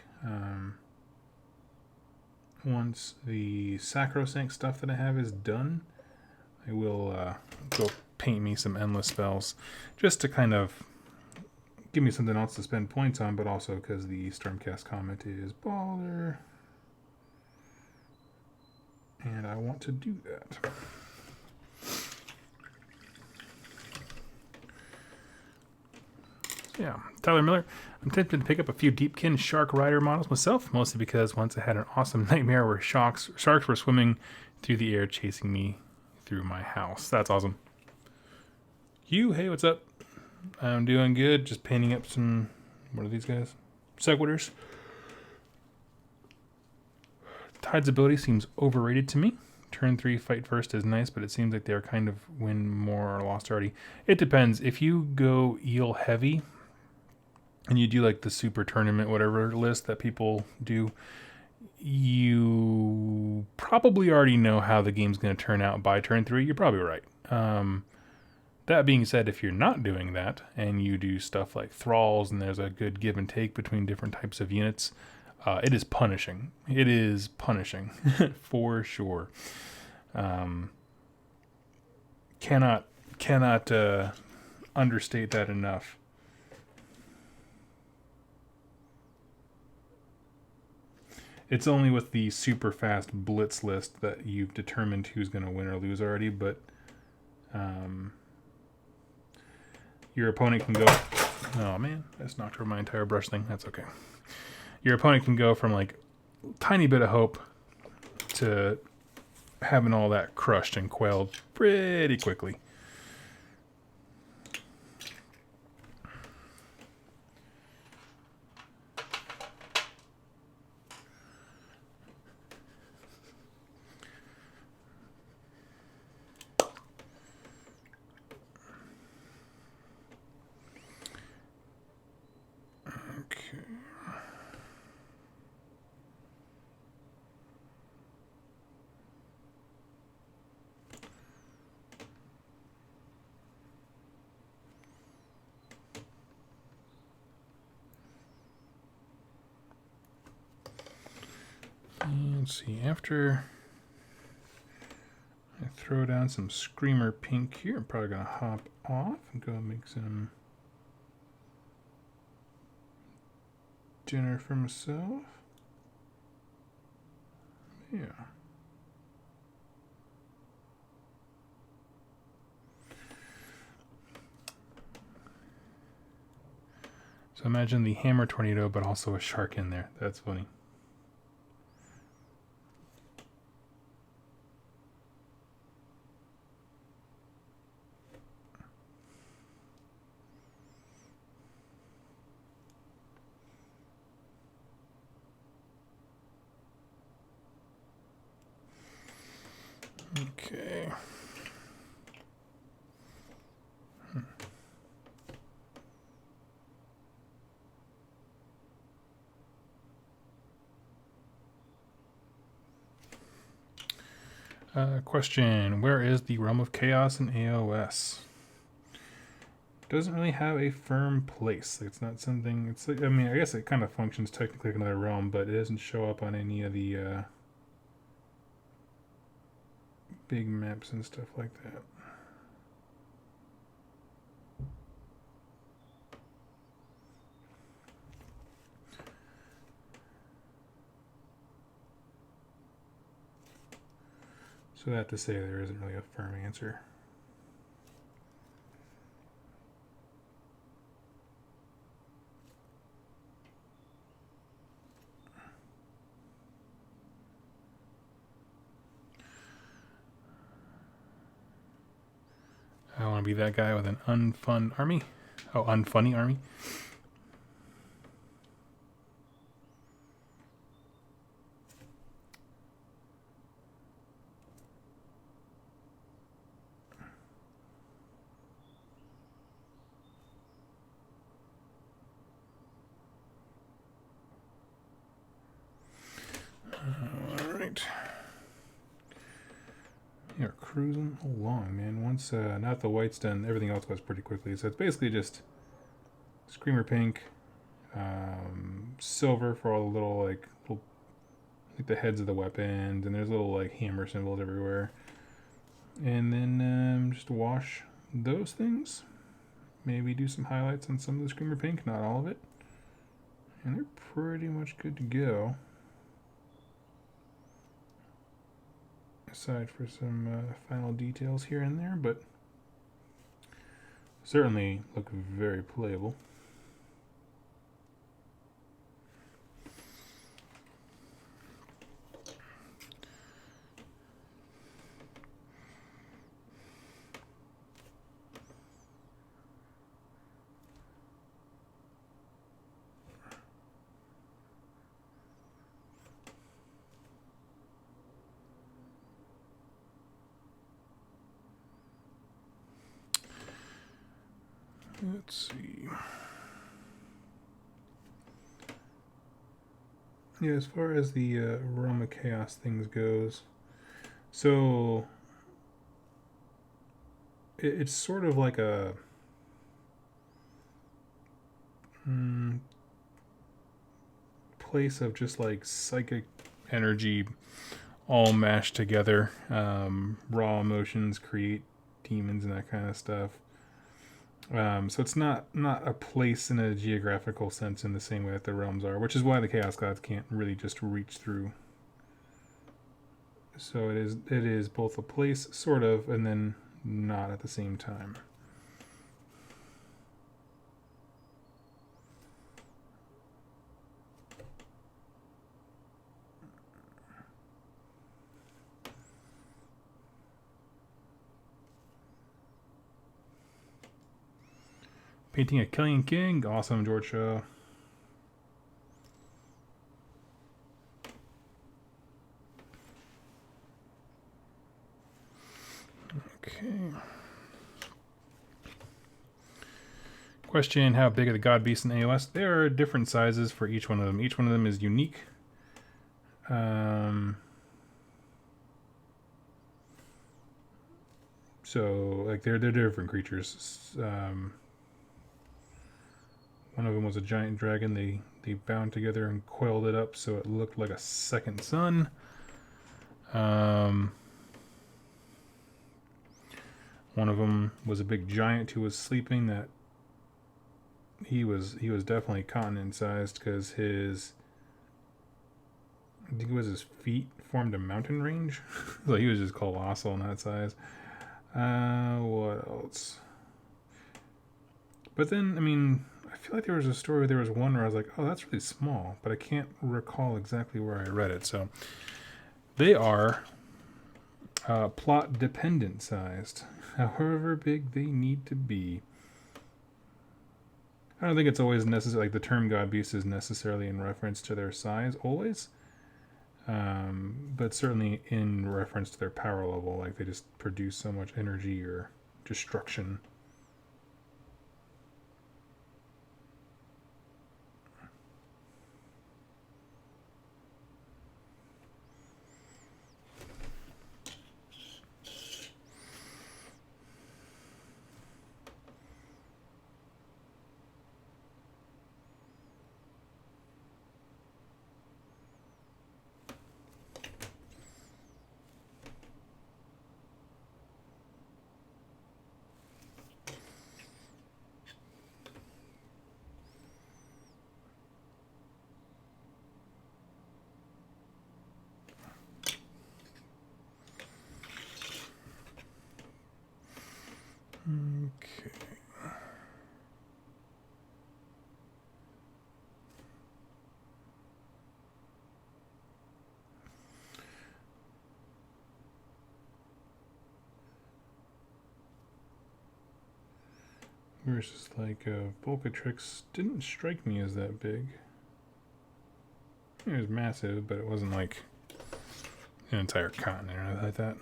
once the sacrosanct stuff that I have is done, I will go paint me some endless spells just to kind of give me something else to spend points on, but also because the Stormcast comment is baller. And I want to do that. Yeah, Tyler Miller. I'm tempted to pick up a few Deepkin Shark Rider models myself, mostly because once I had an awesome nightmare where sharks were swimming through the air chasing me through my house. That's awesome. Hugh, hey, what's up? I'm doing good. Just painting up some, what are these guys? Sequitors. Tide's ability seems overrated to me. Turn 3 fight first is nice, but it seems like they're kind of win more or lost already. It depends. If you go eel heavy and you do like the super tournament, whatever list that people do, you probably already know how the game's going to turn out by turn 3. You're probably right. That being said, if you're not doing that and you do stuff like thralls and there's a good give and take between different types of units, it is punishing. It is punishing for sure. Cannot understate that enough. It's only with the super fast blitz list that you've determined who's going to win or lose already, but your opponent can go... Oh man, I just knocked over my entire brush thing. That's okay. Your opponent can go from like tiny bit of hope to having all that crushed and quelled pretty quickly. Let's see, after I throw down some Screamer Pink here, I'm probably going to hop off and go make some dinner for myself. Yeah. So imagine the hammer tornado, but also a shark in there. That's funny. Okay. Question, where is the Realm of Chaos in AOS? Doesn't really have a firm place. It's not something, it's like, I mean, I guess it kind of functions technically like another realm, but it doesn't show up on any of the big maps and stuff like that. So I have to say there isn't really a firm answer. I want to be that guy with an unfun army. Oh, unfunny army. All right. You're cruising along, man. Once not the white's done, everything else goes pretty quickly. So it's basically just Screamer Pink, silver for all the little like the heads of the weapons, and there's little like hammer symbols everywhere. And then just wash those things. Maybe do some highlights on some of the Screamer Pink, not all of it. And they're pretty much good to go. Aside for some final details here and there, but certainly look very playable. Let's see. Yeah, as far as the Realm of Chaos things goes, so it's sort of like a place of just like psychic energy all mashed together. Raw emotions create demons and that kind of stuff. So it's not a place in a geographical sense in the same way that the realms are, which is why the Chaos Gods can't really just reach through. So it is both a place, sort of, and then not at the same time. Painting a Killian King. Awesome, George Shaw. Okay. Question, how big are the God Beasts in AOS? There are different sizes for each one of them. Each one of them is unique. So, like, they're different creatures. One of them was a giant dragon. They bound together and coiled it up so it looked like a second sun. One of them was a big giant who was sleeping. That he was definitely continent-sized because I think it was his feet formed a mountain range. So he was just colossal in that size. What else? But then, I mean, I feel like there was a story where there was one where I was like, oh, that's really small, but I can't recall exactly where I read it. So they are plot dependent sized, however big they need to be. I don't think it's always necessary, like the term God Beast is necessarily in reference to their size always. But certainly in reference to their power level, like they just produce so much energy or destruction. Okay. Versus like Volcatrix didn't strike me as that big. It was massive, but it wasn't like an entire continent or anything like that.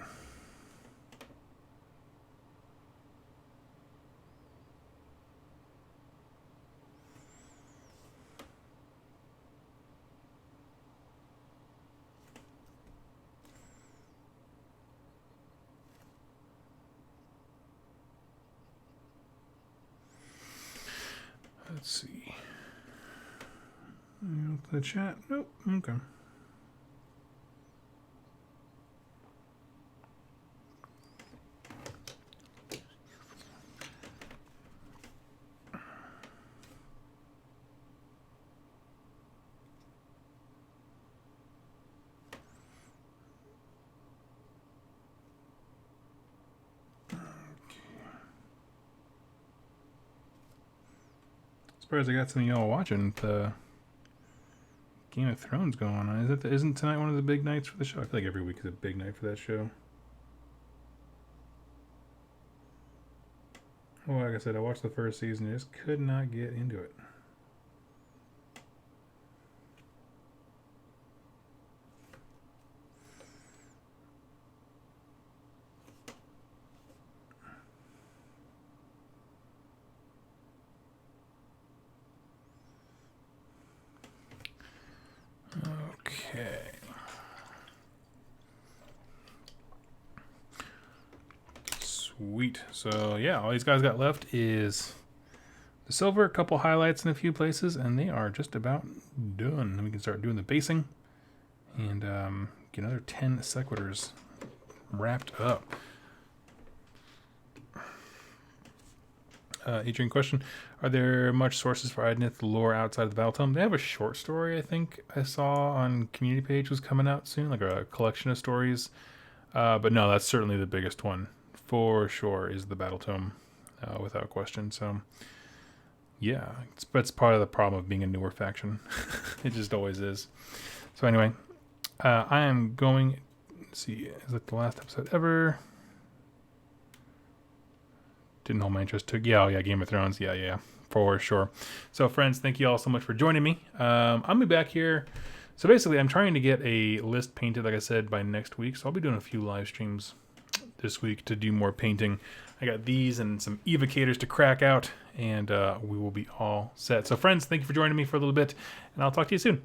Let's see. The chat. Nope. Okay. Surprised I got some of y'all watching the Game of Thrones going on. Isn't tonight one of the big nights for the show? I feel like every week is a big night for that show. Well, like I said, I watched the first season and just could not get into it. Okay. Sweet. So yeah, all these guys got left is the silver, a couple highlights in a few places, and they are just about done. Then we can start doing the basing and get another 10 sequiturs wrapped up. Adrian question, are there much sources for Idnith lore outside of the Battle Tome? They have a short story I think I saw on community page was coming out soon, like a collection of stories. But no, that's certainly the biggest one for sure is the Battle Tome, without question. So yeah, it's part of the problem of being a newer faction. It just always is. So anyway, I am going, let's see, is it the last episode ever? didn't hold my interest. To yeah, Game of Thrones. Yeah, for sure. So friends, thank you all so much for joining me. I'll be back here. So basically, I'm trying to get a list painted, like I said, by next week. So I'll be doing a few live streams this week to do more painting. I got these and some evocators to crack out, and we will be all set. So friends, thank you for joining me for a little bit, and I'll talk to you soon.